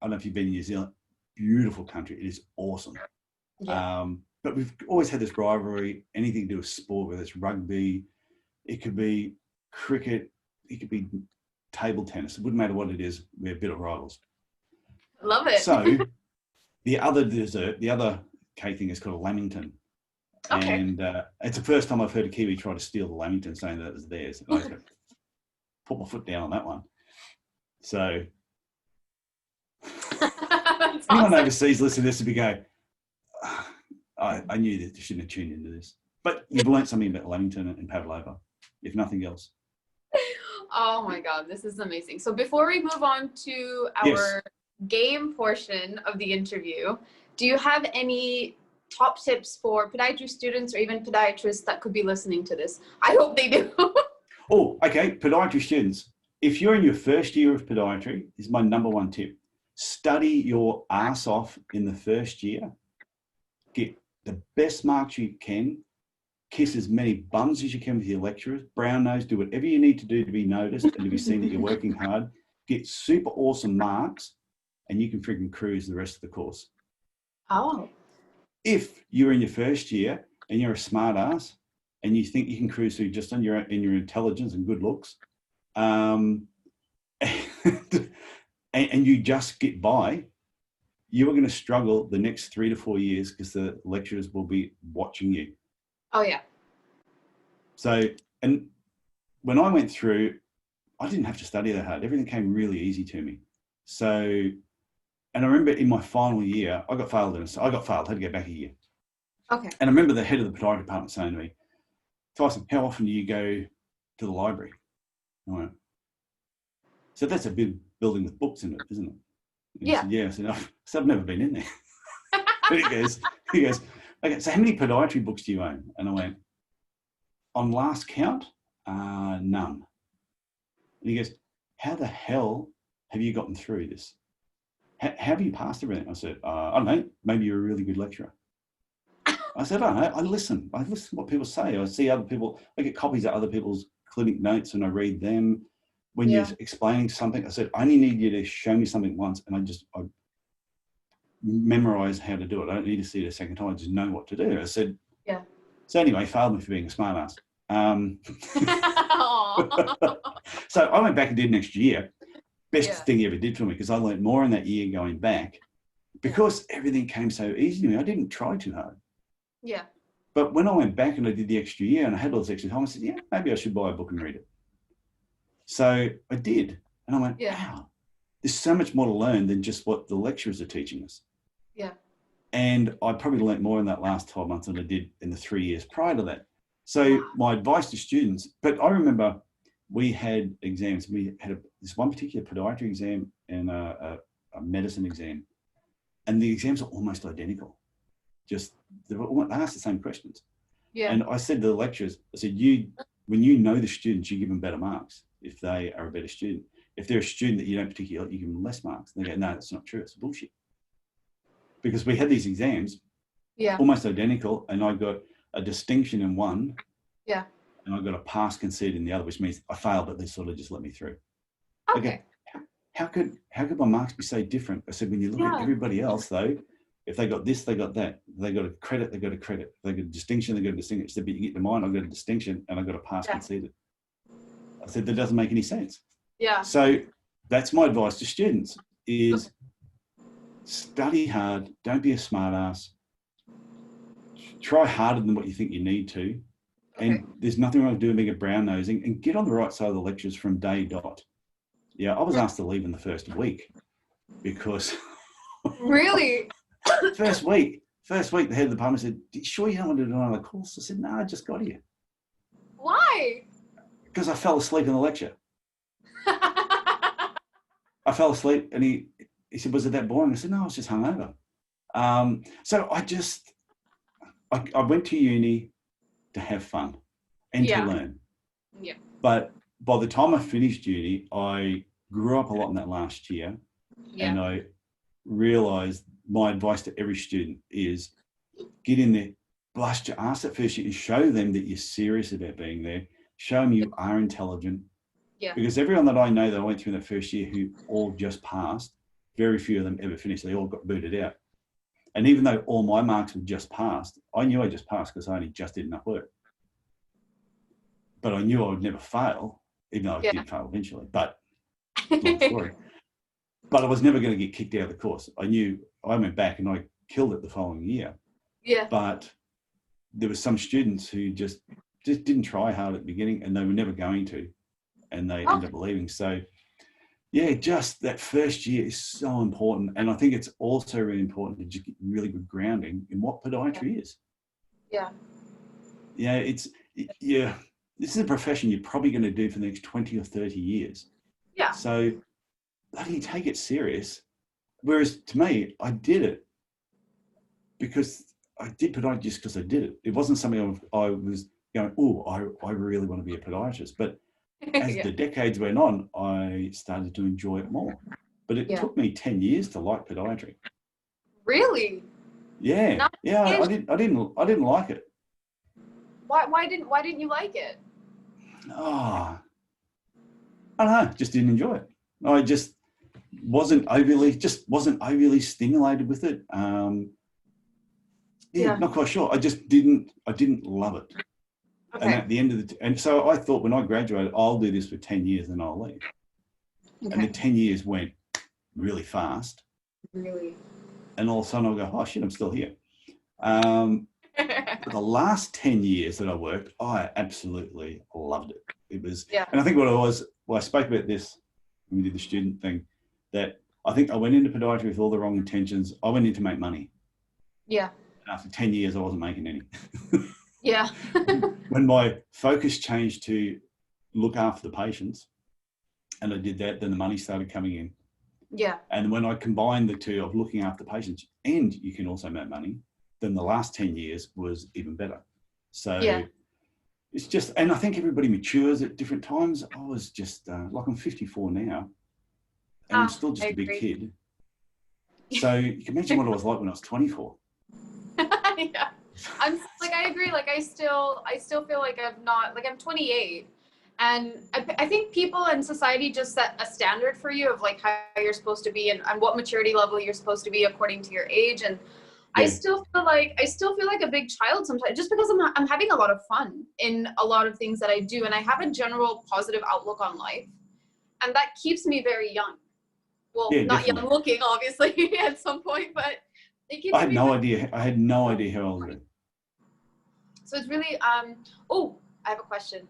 [SPEAKER 2] I don't know if you've been in New Zealand, beautiful country. It is awesome.
[SPEAKER 1] Yeah.
[SPEAKER 2] But we've always had this rivalry, anything to do with sport, whether it's rugby, it could be cricket, it could be table tennis. It wouldn't matter what it is, we're a bit of rivals.
[SPEAKER 1] Love it.
[SPEAKER 2] So the other dessert, the other cake thing is called a lamington.
[SPEAKER 1] Okay.
[SPEAKER 2] And it's the first time I've heard a Kiwi try to steal the lamington, saying that it was theirs. And I just put my foot down on that one. So
[SPEAKER 1] That's
[SPEAKER 2] anyone
[SPEAKER 1] awesome.
[SPEAKER 2] overseas listening to this would be going, I knew that you shouldn't have tuned into this. But you've learned something about lamington and pavlova, if nothing else.
[SPEAKER 1] Oh my God, this is amazing. So before we move on to our
[SPEAKER 2] Yes.
[SPEAKER 1] game portion of the interview, do you have any top tips for podiatry students or even podiatrists that could be listening to this? I hope they do.
[SPEAKER 2] Oh, okay. Podiatry students, if you're in your first year of podiatry, this is my number one tip. Study your ass off in the first year. Get the best marks you can. Kiss as many bums as you can with your lecturers. Brown nose, do whatever you need to do to be noticed and to be seen that you're working hard. Get super awesome marks and you can freaking cruise the rest of the course.
[SPEAKER 1] Oh.
[SPEAKER 2] If you're in your first year and you're a smart ass and you think you can cruise through just on your intelligence and good looks, and you just get by, you are going to struggle the next 3 to 4 years because the lecturers will be watching you.
[SPEAKER 1] Oh yeah.
[SPEAKER 2] So, and when I went through, I didn't have to study that hard. Everything came really easy to me. So, and I remember in my final year, I got failed, I had to go back a year.
[SPEAKER 1] Okay.
[SPEAKER 2] And I remember the head of the podiatry department saying to me, Tyson, how often do you go to the library? I went, so that's a big building with books in it, isn't it? And he
[SPEAKER 1] Yeah.
[SPEAKER 2] said, yeah. I said, I've never been in there. he goes, okay, so how many podiatry books do you own? And I went, on last count, none. And he goes, how the hell have you gotten through this? How have you passed everything? I said, I don't know, maybe you're a really good lecturer. I said, I don't know, I listen to what people say. I see other people, I get copies of other people's clinic notes and I read them. When you're explaining something, I said, I only need you to show me something once and I memorize how to do it. I don't need to see it a second time. I just know what to do. I said,
[SPEAKER 1] yeah.
[SPEAKER 2] So anyway, failed me for being a smart ass. So I went back and did next year. Best thing he ever did for me because I learned more in that year going back because everything came so easy to me. I didn't try too hard.
[SPEAKER 1] Yeah.
[SPEAKER 2] But when I went back and I did the extra year and I had all this extra time, I said, yeah, maybe I should buy a book and read it. So I did. And I went, wow, there's so much more to learn than just what the lecturers are teaching us.
[SPEAKER 1] Yeah.
[SPEAKER 2] And I probably learned more in that last 12 months than I did in the 3 years prior to that. So my advice to students, but I remember we had exams. We had this one particular podiatry exam and a medicine exam. And the exams are almost identical. Just, they asked the same questions.
[SPEAKER 1] Yeah.
[SPEAKER 2] And I said to the lecturers, I said, when you know the students, you give them better marks if they are a better student. If they're a student that you don't particularly like, you give them less marks. And they go, no, that's not true. It's bullshit. Because we had these exams, almost identical, and I got a distinction in one, and I got a pass conceded in the other, which means I failed, but they sort of just let me through.
[SPEAKER 1] Okay.
[SPEAKER 2] How could my marks be so different? I said, when you look at everybody else, though, if they got this, they got that. If they got a credit, they got a credit. If they got a distinction, they got a distinction. I said, but you get to mine, I got a distinction, and I got a pass conceded. I said, that doesn't make any sense.
[SPEAKER 1] Yeah.
[SPEAKER 2] So that's my advice to students is study hard. Don't be a smart ass. Try harder than what you think you need to. And there's nothing wrong with doing a brown nosing and get on the right side of the lectures from day dot. Yeah, I was asked to leave in the first week because
[SPEAKER 1] Really?
[SPEAKER 2] first week, the head of the department said, you sure you don't want to do another course? I said, no, I just got here.
[SPEAKER 1] Why?
[SPEAKER 2] Because I fell asleep in the lecture. I fell asleep and he said, was it that boring? I said, no, I was just hungover. So I went to uni to have fun and to learn.
[SPEAKER 1] Yeah.
[SPEAKER 2] But by the time I finished uni, I grew up a lot in that last year,
[SPEAKER 3] Yeah.
[SPEAKER 2] and I realized my advice to every student is get in there, blast your ass at first year, and show them that you're serious about being there. Show them you are intelligent.
[SPEAKER 3] Yeah.
[SPEAKER 2] Because everyone that I know that I went through that first year who all just passed, very few of them ever finished. They all got booted out. And even though all my marks were just passed, I knew I just passed because I only just did enough work. But I knew I would never fail, even though I did fail eventually. But long story. But I was never going to get kicked out of the course. I knew I went back and I killed it the following year.
[SPEAKER 3] Yeah.
[SPEAKER 2] But there were some students who just didn't try hard at the beginning, and they were never going to, and they ended up leaving. So yeah, just that first year is so important. And I think it's also really important to just get really good grounding in what podiatry is.
[SPEAKER 3] Yeah.
[SPEAKER 2] Yeah, this is a profession you're probably going to do for the next 20 or 30 years.
[SPEAKER 3] Yeah.
[SPEAKER 2] So bloody take it serious. Whereas to me, I did it because I did podiatry just because I did it. It wasn't something I was going, oh, I really want to be a podiatrist. But as the decades went on, I started to enjoy it more. But it took me 10 years to like podiatry.
[SPEAKER 3] Really?
[SPEAKER 2] Yeah. I didn't like it.
[SPEAKER 3] Why didn't you like it?
[SPEAKER 2] Oh, I don't know, just didn't enjoy it. I just wasn't overly stimulated with it. Not quite sure. I didn't love it. Okay. And at the end of and so I thought when I graduated, I'll do this for 10 years and I'll leave. Okay. And the 10 years went really fast.
[SPEAKER 3] Really?
[SPEAKER 2] And all of a sudden I'll go, oh shit, I'm still here. For the last 10 years that I worked, I absolutely loved it. It was, and I think I spoke about this when we did the student thing, that I think I went into podiatry with all the wrong intentions. I went in to make money.
[SPEAKER 3] Yeah.
[SPEAKER 2] And after 10 years, I wasn't making any.
[SPEAKER 3] Yeah.
[SPEAKER 2] When my focus changed to look after the patients, and I did that, then the money started coming in.
[SPEAKER 3] Yeah.
[SPEAKER 2] And when I combined the two of looking after patients and you can also make money, then the last 10 years was even better. So it's just, and I think everybody matures at different times. I was just like, I'm 54 now and I'm still just a big kid. So you can imagine what I was like when I was 24.
[SPEAKER 3] Yeah. I'm like, I agree. Like, I still feel like I'm 28. And I think people in society just set a standard for you of like how you're supposed to be and what maturity level you're supposed to be according to your age. And I still feel like a big child sometimes, just because I'm having a lot of fun in a lot of things that I do, and I have a general positive outlook on life, and that keeps me very young. Well, not young looking, obviously, at some point, but it keeps me.
[SPEAKER 2] I had no idea how old you were.
[SPEAKER 3] So it's really I have a question.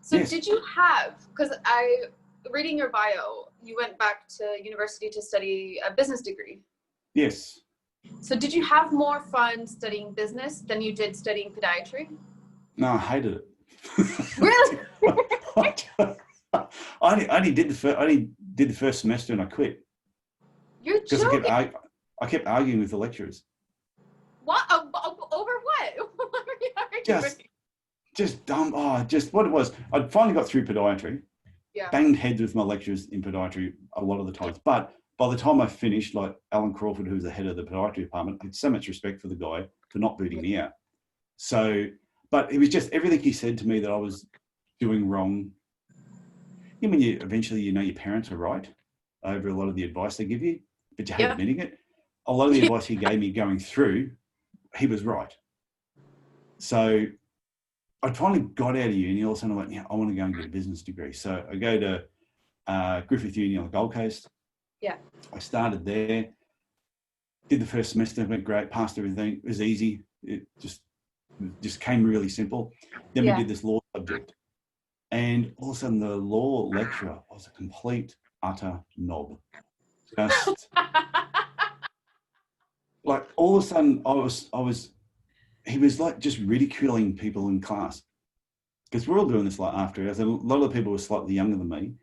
[SPEAKER 3] So did you have, because reading your bio, you went back to university to study a business degree.
[SPEAKER 2] Yes.
[SPEAKER 3] So did you have more fun studying business than you did studying podiatry?
[SPEAKER 2] No, I hated it.
[SPEAKER 3] Really?
[SPEAKER 2] I only did the first semester and I quit.
[SPEAKER 3] You're joking.
[SPEAKER 2] Because I kept arguing with the lecturers.
[SPEAKER 3] What? Over what? What were you arguing?
[SPEAKER 2] Just dumb. Just what it was. I finally got through podiatry. Yeah. Banged heads with my lecturers in podiatry a lot of the times. But by the time I finished, like Alan Crawford, who was the head of the podiatry department, I had so much respect for the guy for not booting me out. So, but it was just everything he said to me that I was doing wrong. You know, when eventually you know your parents are right over a lot of the advice they give you, but you hate admitting it. A lot of the advice he gave me going through, he was right. So I finally got out of uni. All of a sudden I went, I want to go and get a business degree. So I go to Griffith Uni on the Gold Coast. Yeah. I started there, did the first semester, went great, passed everything. It was easy. It just came really simple. Then we did this law subject. And all of a sudden the law lecturer was a complete, utter knob. Just like all of a sudden he was like just ridiculing people in class. Because we're all doing this like after hours. A lot of the people were slightly younger than me.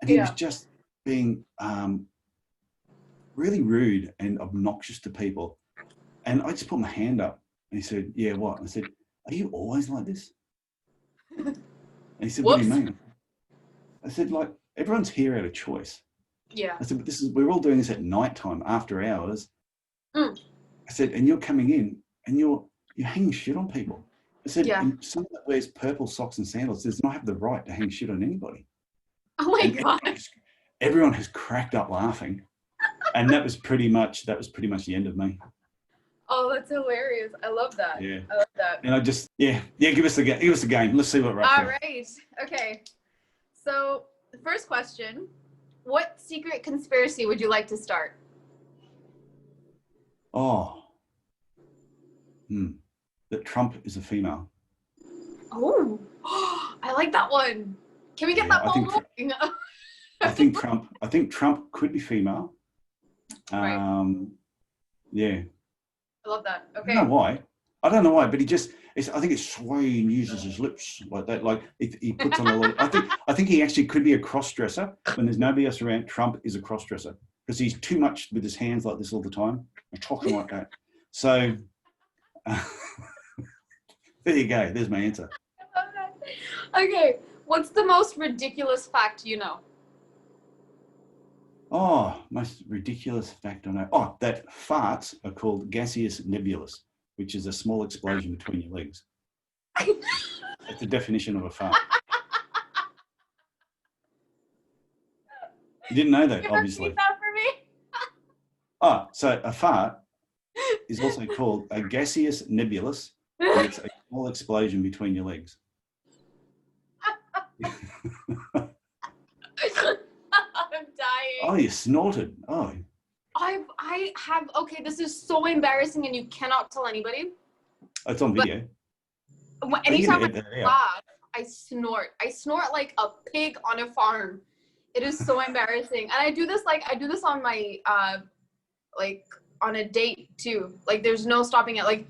[SPEAKER 2] And he was just being really rude and obnoxious to people. And I just put my hand up and he said, yeah, what? And I said, are you always like this? And he said, what do you mean? I said, like, everyone's here out of choice.
[SPEAKER 3] Yeah.
[SPEAKER 2] I said, but we're all doing this at night time after hours.
[SPEAKER 3] Mm.
[SPEAKER 2] I said, and you're coming in and you're hanging shit on people. I said,
[SPEAKER 3] Yeah.
[SPEAKER 2] and someone that wears purple socks and sandals does not have the right to hang shit on anybody.
[SPEAKER 3] Oh my
[SPEAKER 2] And
[SPEAKER 3] God.
[SPEAKER 2] everyone has cracked up laughing. And that was pretty much the end of me.
[SPEAKER 3] Oh, that's hilarious. I love that.
[SPEAKER 2] Yeah.
[SPEAKER 3] I love that.
[SPEAKER 2] And I just, give us the game. Let's see what we're up
[SPEAKER 3] All
[SPEAKER 2] to.
[SPEAKER 3] right. Okay. So the first question, what secret conspiracy would you like to start?
[SPEAKER 2] Oh. That Trump is a female.
[SPEAKER 3] Oh, I like that one. Can we get that ball going?
[SPEAKER 2] I think Trump could be female.
[SPEAKER 3] Right.
[SPEAKER 2] Yeah.
[SPEAKER 3] I love that. Okay.
[SPEAKER 2] I don't know why, but I think it's sway and uses his lips like that. Like he puts on a lot of, I think he actually could be a cross-dresser when there's nobody else around. Trump is a cross-dresser because he's too much with his hands like this all the time. I'm talking like that. So there you go. There's my answer.
[SPEAKER 3] I love that. Okay. What's the most ridiculous fact you know?
[SPEAKER 2] Oh, most ridiculous fact I know. Oh, that farts are called gaseous nebulous, which is a small explosion between your legs. That's the definition of a fart. You didn't know that, obviously.
[SPEAKER 3] Repeat that for me?
[SPEAKER 2] Oh, so a fart is also called a gaseous nebulous, and it's a small explosion between your legs.
[SPEAKER 3] I'm dying.
[SPEAKER 2] Oh, you snorted. Oh.
[SPEAKER 3] I have, okay, this is so embarrassing and you cannot tell anybody.
[SPEAKER 2] It's on video.
[SPEAKER 3] Anytime I laugh, I snort. I snort like a pig on a farm. It is so embarrassing. And I do this on my, like on a date too. Like there's no stopping it. Like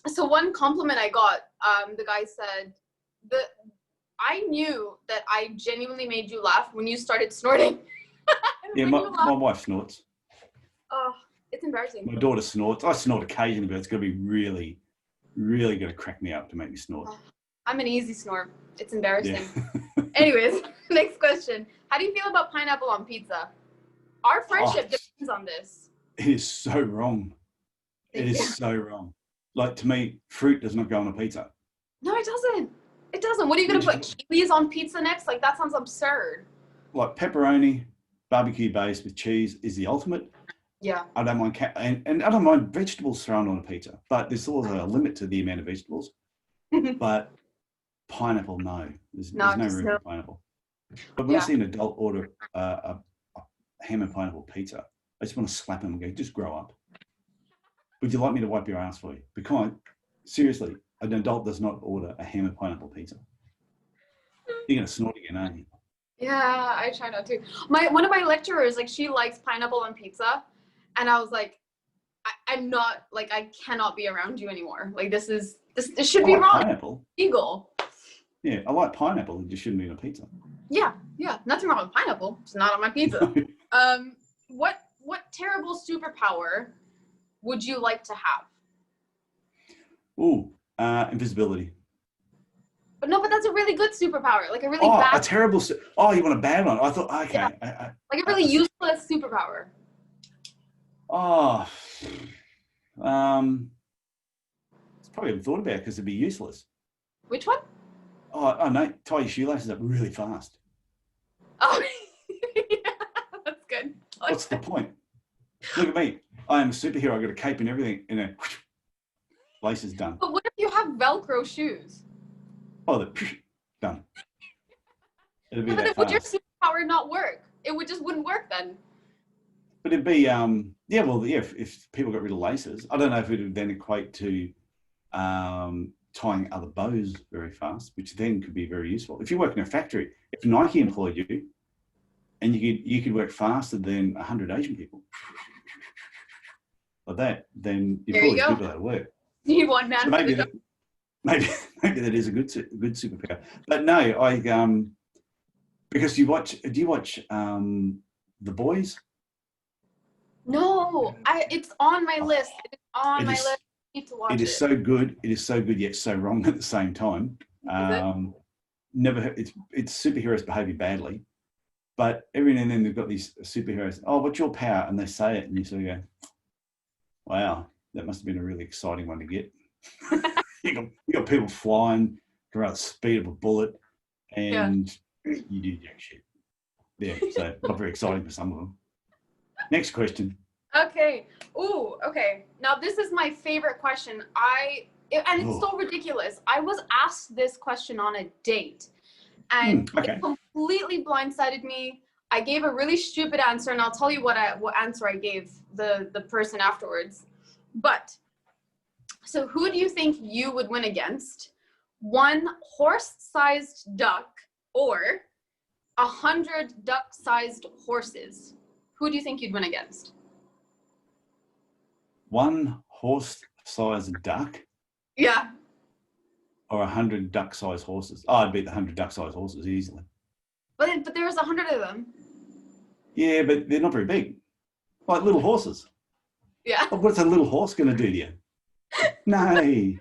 [SPEAKER 3] so one compliment I got, the guy said, I knew that I genuinely made you laugh when you started snorting.
[SPEAKER 2] Yeah, my wife snorts.
[SPEAKER 3] Oh, it's embarrassing.
[SPEAKER 2] My daughter snorts. I snort occasionally, but it's going to be really, really going to crack me up to make me snort.
[SPEAKER 3] Oh, I'm an easy snort. It's embarrassing.
[SPEAKER 2] Yeah.
[SPEAKER 3] Anyways, next question. How do you feel about pineapple on pizza? Our friendship depends on this.
[SPEAKER 2] It is so wrong. It is so wrong. Like, to me, fruit does not go on a pizza.
[SPEAKER 3] No, it doesn't. It doesn't. What are you going to put kiwis on pizza next? Like, that sounds absurd.
[SPEAKER 2] Like pepperoni, barbecue base with cheese is the ultimate.
[SPEAKER 3] Yeah.
[SPEAKER 2] I don't mind, and I don't mind vegetables thrown on a pizza, but there's also a limit to the amount of vegetables. But pineapple, no. There's no room for pineapple. But when I see an adult order a ham and pineapple pizza, I just want to slap them and go, just grow up. Would you like me to wipe your ass for you? Because, seriously, an adult does not order a ham and pineapple pizza. You're going to snort again, aren't you?
[SPEAKER 3] Yeah, I try not to. One of my lecturers, like, she likes pineapple on pizza. And I was like, I'm not, like, I cannot be around you anymore. Like, this should be wrong.
[SPEAKER 2] Pineapple.
[SPEAKER 3] Illegal.
[SPEAKER 2] Yeah, I like pineapple. It just shouldn't be on a pizza.
[SPEAKER 3] Yeah. Nothing wrong with pineapple. It's not on my pizza. What terrible superpower would you like to have?
[SPEAKER 2] Ooh, invisibility.
[SPEAKER 3] But that's a really good superpower. Like a really bad.
[SPEAKER 2] A terrible. You want a bad one? I thought, okay.
[SPEAKER 3] Yeah. Like a really useless superpower.
[SPEAKER 2] Probably haven't thought about it because it'd be useless.
[SPEAKER 3] Which one?
[SPEAKER 2] Oh no, tie your shoelaces up really fast.
[SPEAKER 3] Oh, yeah, that's good.
[SPEAKER 2] What's the point? Look at me. I am a superhero. I got a cape and everything, and then laces done.
[SPEAKER 3] But what if you have Velcro shoes?
[SPEAKER 2] Oh, done. It'd be that fast.
[SPEAKER 3] Would your superpower not work? It just wouldn't work then.
[SPEAKER 2] But it'd be if people got rid of laces, I don't know if it would then equate to tying other bows very fast, which then could be very useful. If you work in a factory, if Nike employed you, and you could work faster than 100 Asian people, like that, then you'd probably do that at work.
[SPEAKER 3] You want man?
[SPEAKER 2] So maybe that is a good superpower. But no, because do you watch The Boys?
[SPEAKER 3] No, it's on my list. It's on my list. I need to watch it.
[SPEAKER 2] It is so good. It is so good yet so wrong at the same time. It's superheroes behaving badly. But every now and then they've got these superheroes. Oh, what's your power? And they say it, and you sort of go, "Wow, that must have been a really exciting one to get." you got people flying around the speed of a bullet, and you do jack shit. Yeah, so not very exciting for some of them. Next question.
[SPEAKER 3] Okay. Ooh, okay. Now this is my favorite question. And it's so ridiculous. I was asked this question on a date, and it completely blindsided me. I gave a really stupid answer, and I'll tell you what answer I gave the person afterwards. But so who do you think you would win against? One horse-sized duck or 100 duck-sized horses? Who do you think you'd win against?
[SPEAKER 2] One horse-sized duck?
[SPEAKER 3] Yeah.
[SPEAKER 2] Or 100 duck-sized horses? Oh, I'd beat the 100 duck-sized horses easily.
[SPEAKER 3] But there was 100 of them.
[SPEAKER 2] Yeah, but they're not very big. Like little horses.
[SPEAKER 3] Yeah.
[SPEAKER 2] What's a little horse going to do to you? Nay.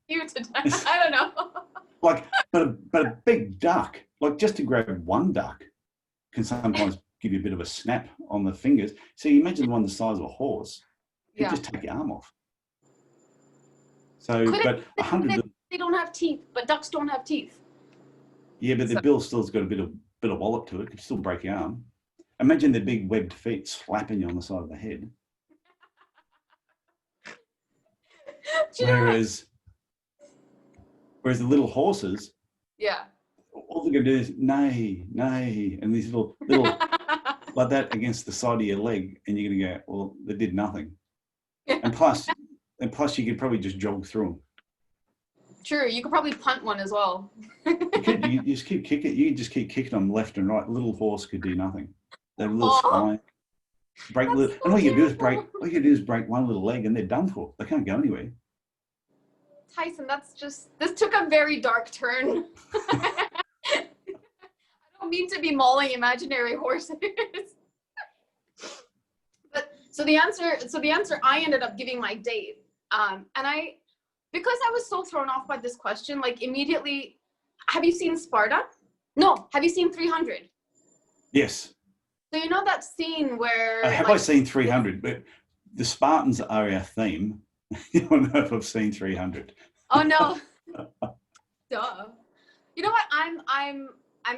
[SPEAKER 3] You to I don't know.
[SPEAKER 2] Like, but a big duck, like just to grab one duck can sometimes give you a bit of a snap on the fingers. So you imagine one the size of a horse, you just take your arm off. So, but 100.
[SPEAKER 3] They don't have teeth, but ducks don't have teeth.
[SPEAKER 2] Yeah, but the bill still's got a bit of wallop to it. It could still break your arm. Imagine their big webbed feet slapping you on the side of the head. Whereas the little horses, all they're going to do is neigh, and these little like that against the side of your leg, and you're going to go, well, they did nothing. And plus, you could probably just jog through them.
[SPEAKER 3] True, you could probably punt one as well.
[SPEAKER 2] You could. You just keep kicking. You could just keep kicking them left and right. Little horse could do nothing. They're a little spine. Break little, and all you do is break one little leg, and they're done for. They can't go anywhere.
[SPEAKER 3] Tyson, this took a very dark turn. I don't mean to be mauling imaginary horses. But so the answer I ended up giving my date, because I was so thrown off by this question, like immediately, have you seen Sparta? No, have you seen 300?
[SPEAKER 2] Yes.
[SPEAKER 3] So you know that scene where...
[SPEAKER 2] I seen 300, but the Spartans are our theme. I don't know if I've seen 300.
[SPEAKER 3] Oh no. Duh. You know what? I'm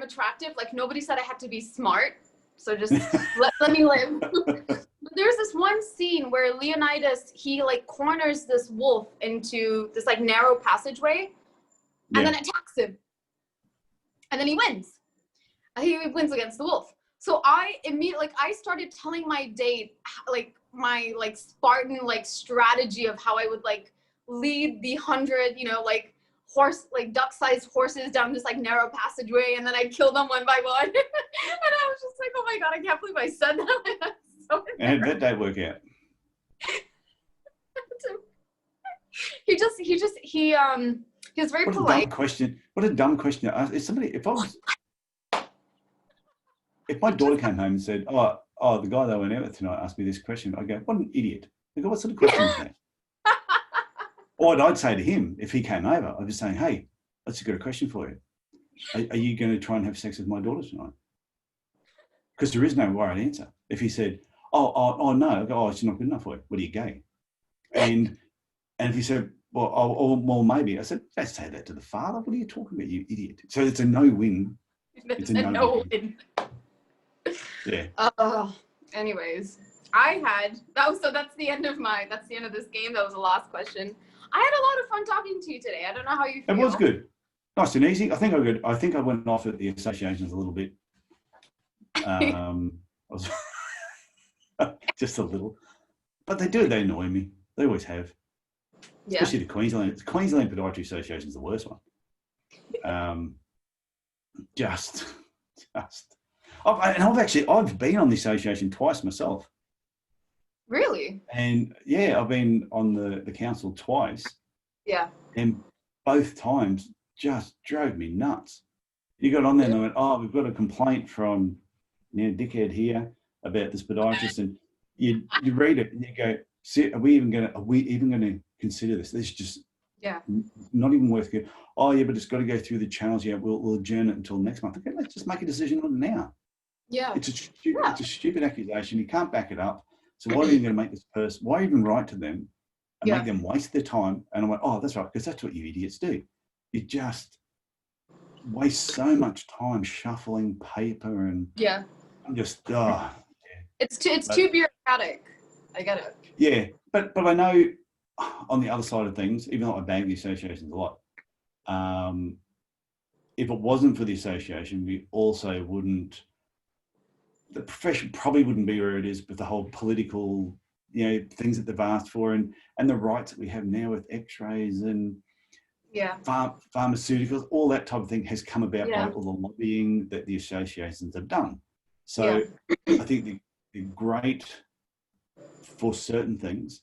[SPEAKER 3] attractive. Like nobody said I had to be smart. So just let me live. But there's this one scene where Leonidas, he like corners this wolf into this like narrow passageway and then attacks him. And then he wins. He wins against the wolf. So I immediately, I started telling my date, like my like Spartan like strategy of how I would like lead the 100, duck-sized horses down this like narrow passageway, and then I'd kill them one by one. And I was just like, oh my God, I can't believe I said that. So
[SPEAKER 2] and that day work out.
[SPEAKER 3] He was very polite.
[SPEAKER 2] Dumb question. What a dumb question to ask. If my daughter came home and said, oh, the guy that I went out with tonight asked me this question, I'd go, what an idiot. I go, what sort of question is that? Or I'd say to him, if he came over, I'd be saying, hey, that's a good question for you. Are you going to try and have sex with my daughter tonight? Because there is no right answer. If he said, oh no, I go, she's not good enough for you. What are you, gay? And if he said, well, maybe. I said, don't say that to the father. What are you talking about, you idiot? So it's a no-win.
[SPEAKER 3] It's a no-win.
[SPEAKER 2] Yeah.
[SPEAKER 3] Anyways, that's the end of this game. That was the last question. I had a lot of fun talking to you today. I don't know how you feel.
[SPEAKER 2] It was good. Nice and easy. I think I went off at the associations a little bit. I was just a little. But they annoy me. They always have. Yeah. Especially the Queensland Podiatry Association is the worst one. I've been on the association twice myself.
[SPEAKER 3] Really?
[SPEAKER 2] And yeah, I've been on the council twice.
[SPEAKER 3] Yeah.
[SPEAKER 2] And both times just drove me nuts. You got on there and they went, we've got a complaint from dickhead here about this podiatrist, and you read it and you go, are we even going to consider this? This is just
[SPEAKER 3] Yeah.
[SPEAKER 2] Not even worth it. Oh yeah, but it's got to go through the channels. Yeah, we'll adjourn it until next month. Okay, let's just make a decision on it now.
[SPEAKER 3] Yeah.
[SPEAKER 2] It's a stupid accusation. You can't back it up. So why are you going to make this person? Why even write to them and make them waste their time? And I went, oh, that's right, because that's what you idiots do. You just waste so much time shuffling paper, and I'm just
[SPEAKER 3] It's too bureaucratic. I get it.
[SPEAKER 2] Yeah, but I know on the other side of things, even though I bang the associations a lot, if it wasn't for the association, we also wouldn't. The profession probably wouldn't be where it is with the whole political, things that they've asked for, and the rights that we have now with X-rays and pharmaceuticals, all that type of thing has come about by all the lobbying that the associations have done. So I think they're great for certain things,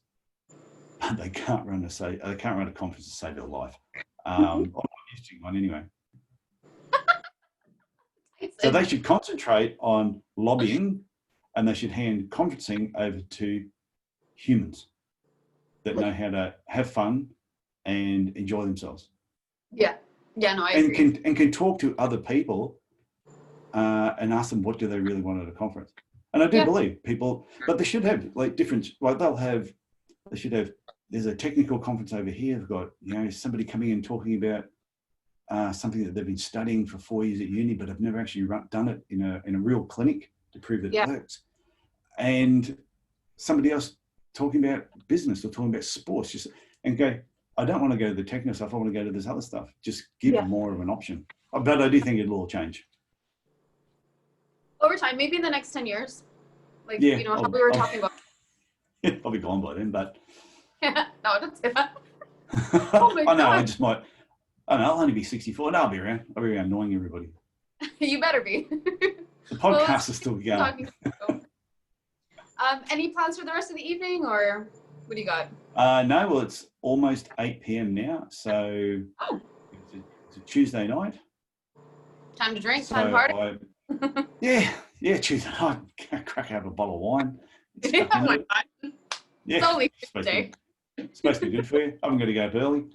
[SPEAKER 2] but they can't run a conference to save their life. I'm not used to one anyway. So they should concentrate on lobbying, and they should hand conferencing over to humans that know how to have fun and enjoy themselves.
[SPEAKER 3] Yeah, no, I agree.
[SPEAKER 2] And can talk to other people and ask them what do they really want at a conference. And I do believe people, but they should have different. They should have. There's a technical conference over here. They've got somebody coming in talking about something that they've been studying for 4 years at uni, but have never actually done it in a real clinic to prove that it works. And somebody else talking about business or talking about sports, and go, I don't want to go to the technical stuff. I want to go to this other stuff. Just give more of an option. But I do think it'll all change.
[SPEAKER 3] Over time, maybe in the next 10 years. How we were talking about.
[SPEAKER 2] I'll be gone by then, but.
[SPEAKER 3] No, don't say that. Oh my God.
[SPEAKER 2] I just might. I don't know, I'll only be 64. No, I'll be around. I'll be around annoying everybody.
[SPEAKER 3] You better be.
[SPEAKER 2] The podcast is still going.
[SPEAKER 3] Any plans for the rest of the evening, or what do you got?
[SPEAKER 2] No, well, it's almost 8 p.m. now, so it's a Tuesday night.
[SPEAKER 3] Time to drink, time to party.
[SPEAKER 2] Tuesday night. Crack out a bottle of wine.
[SPEAKER 3] It's only Tuesday.
[SPEAKER 2] It's supposed to be good for you. I'm going to go up early.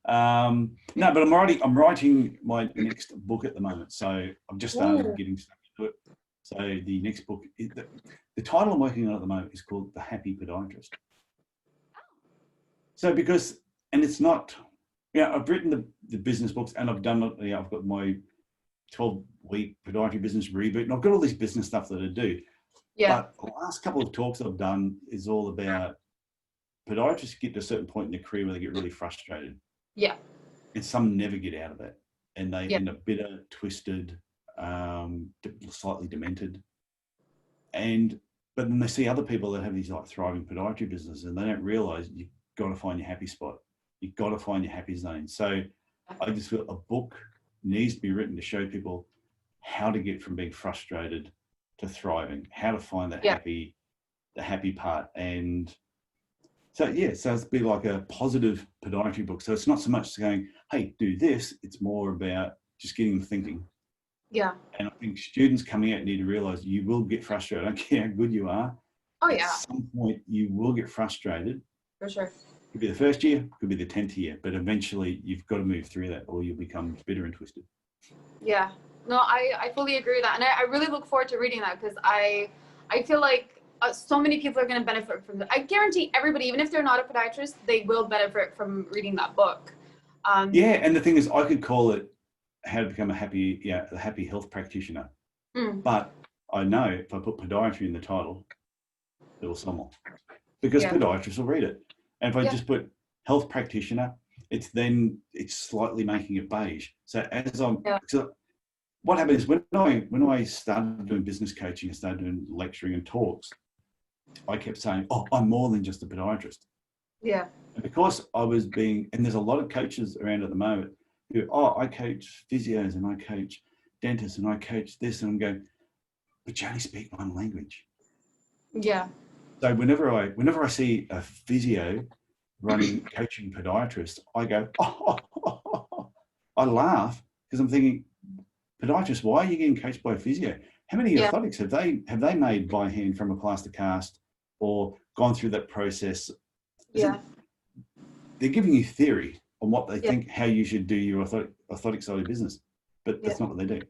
[SPEAKER 2] No, but I'm writing my next book at the moment, so I've just started getting stuck into it. So the next book, the title I'm working on at the moment is called The Happy Podiatrist. So it's not, I've written the business books, and I've done it. I've got my 12-week podiatry business reboot, and I've got all this business stuff that I do. Yeah. But the last couple of talks I've done is all about podiatrists get to a certain point in their career where they get really frustrated.
[SPEAKER 3] Yeah.
[SPEAKER 2] And some never get out of it. And they end up bitter, twisted, slightly demented. But then they see other people that have these thriving podiatry businesses, and they don't realize you've got to find your happy spot. You've got to find your happy zone. So I just feel a book needs to be written to show people how to get from being frustrated to thriving, how to find the happy part. And so it's be like a positive podiatry book. So it's not so much going, hey, do this. It's more about just getting them thinking.
[SPEAKER 3] Yeah.
[SPEAKER 2] And I think students coming out need to realize you will get frustrated. I don't care how good you are.
[SPEAKER 3] Oh, yeah.
[SPEAKER 2] At some point, you will get frustrated.
[SPEAKER 3] For sure.
[SPEAKER 2] Could be the first year, could be the 10th year, but eventually you've got to move through that, or you'll become bitter and twisted.
[SPEAKER 3] Yeah. No, I fully agree with that. And I really look forward to reading that, because I feel like so many people are going to benefit from that. I guarantee everybody, even if they're not a podiatrist, they will benefit from reading that book.
[SPEAKER 2] And the thing is, I could call it How to Become a Happy Health Practitioner. But I know if I put podiatry in the title, it'll sell more, because podiatrists will read it. And if I just put health practitioner, it's slightly making it beige. So what happened is when I started doing business coaching and started doing lecturing and talks, I kept saying, oh, I'm more than just a podiatrist.
[SPEAKER 3] Yeah.
[SPEAKER 2] And because I was and there's a lot of coaches around at the moment who, I coach physios and I coach dentists and I coach this, and I'm going, but you only speak one language.
[SPEAKER 3] Yeah.
[SPEAKER 2] So whenever I see a physio running coaching podiatrist, I go, I laugh, because I'm thinking, podiatrist, why are you getting coached by a physio? How many orthotics have they made by hand from a plaster cast or gone through that process? Yeah. They're giving you theory. on what they think how you should do your orthotic side of business, but that's not what they do.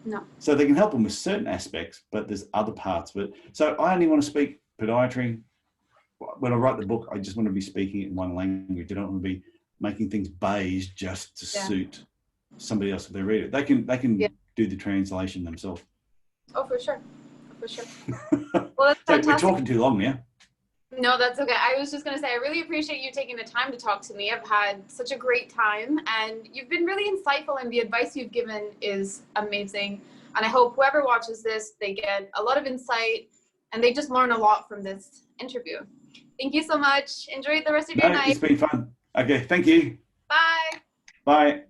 [SPEAKER 3] No.
[SPEAKER 2] So they can help them with certain aspects, but there's other parts of it. So I only want to speak podiatry. When I write the book, I just want to be speaking it in one language. I don't want to be making things beige just to suit somebody else if they read it. They can do the translation themselves.
[SPEAKER 3] Oh, for sure. For sure. Well, that's fantastic.
[SPEAKER 2] So we're talking too long, yeah?
[SPEAKER 3] No, that's okay. I was just going to say, I really appreciate you taking the time to talk to me. I've had such a great time, and you've been really insightful, and the advice you've given is amazing. And I hope whoever watches this, they get a lot of insight, and they just learn a lot from this interview. Thank you so much. Enjoy the rest of your night.
[SPEAKER 2] It's been fun. Okay, thank you.
[SPEAKER 3] Bye.
[SPEAKER 2] Bye.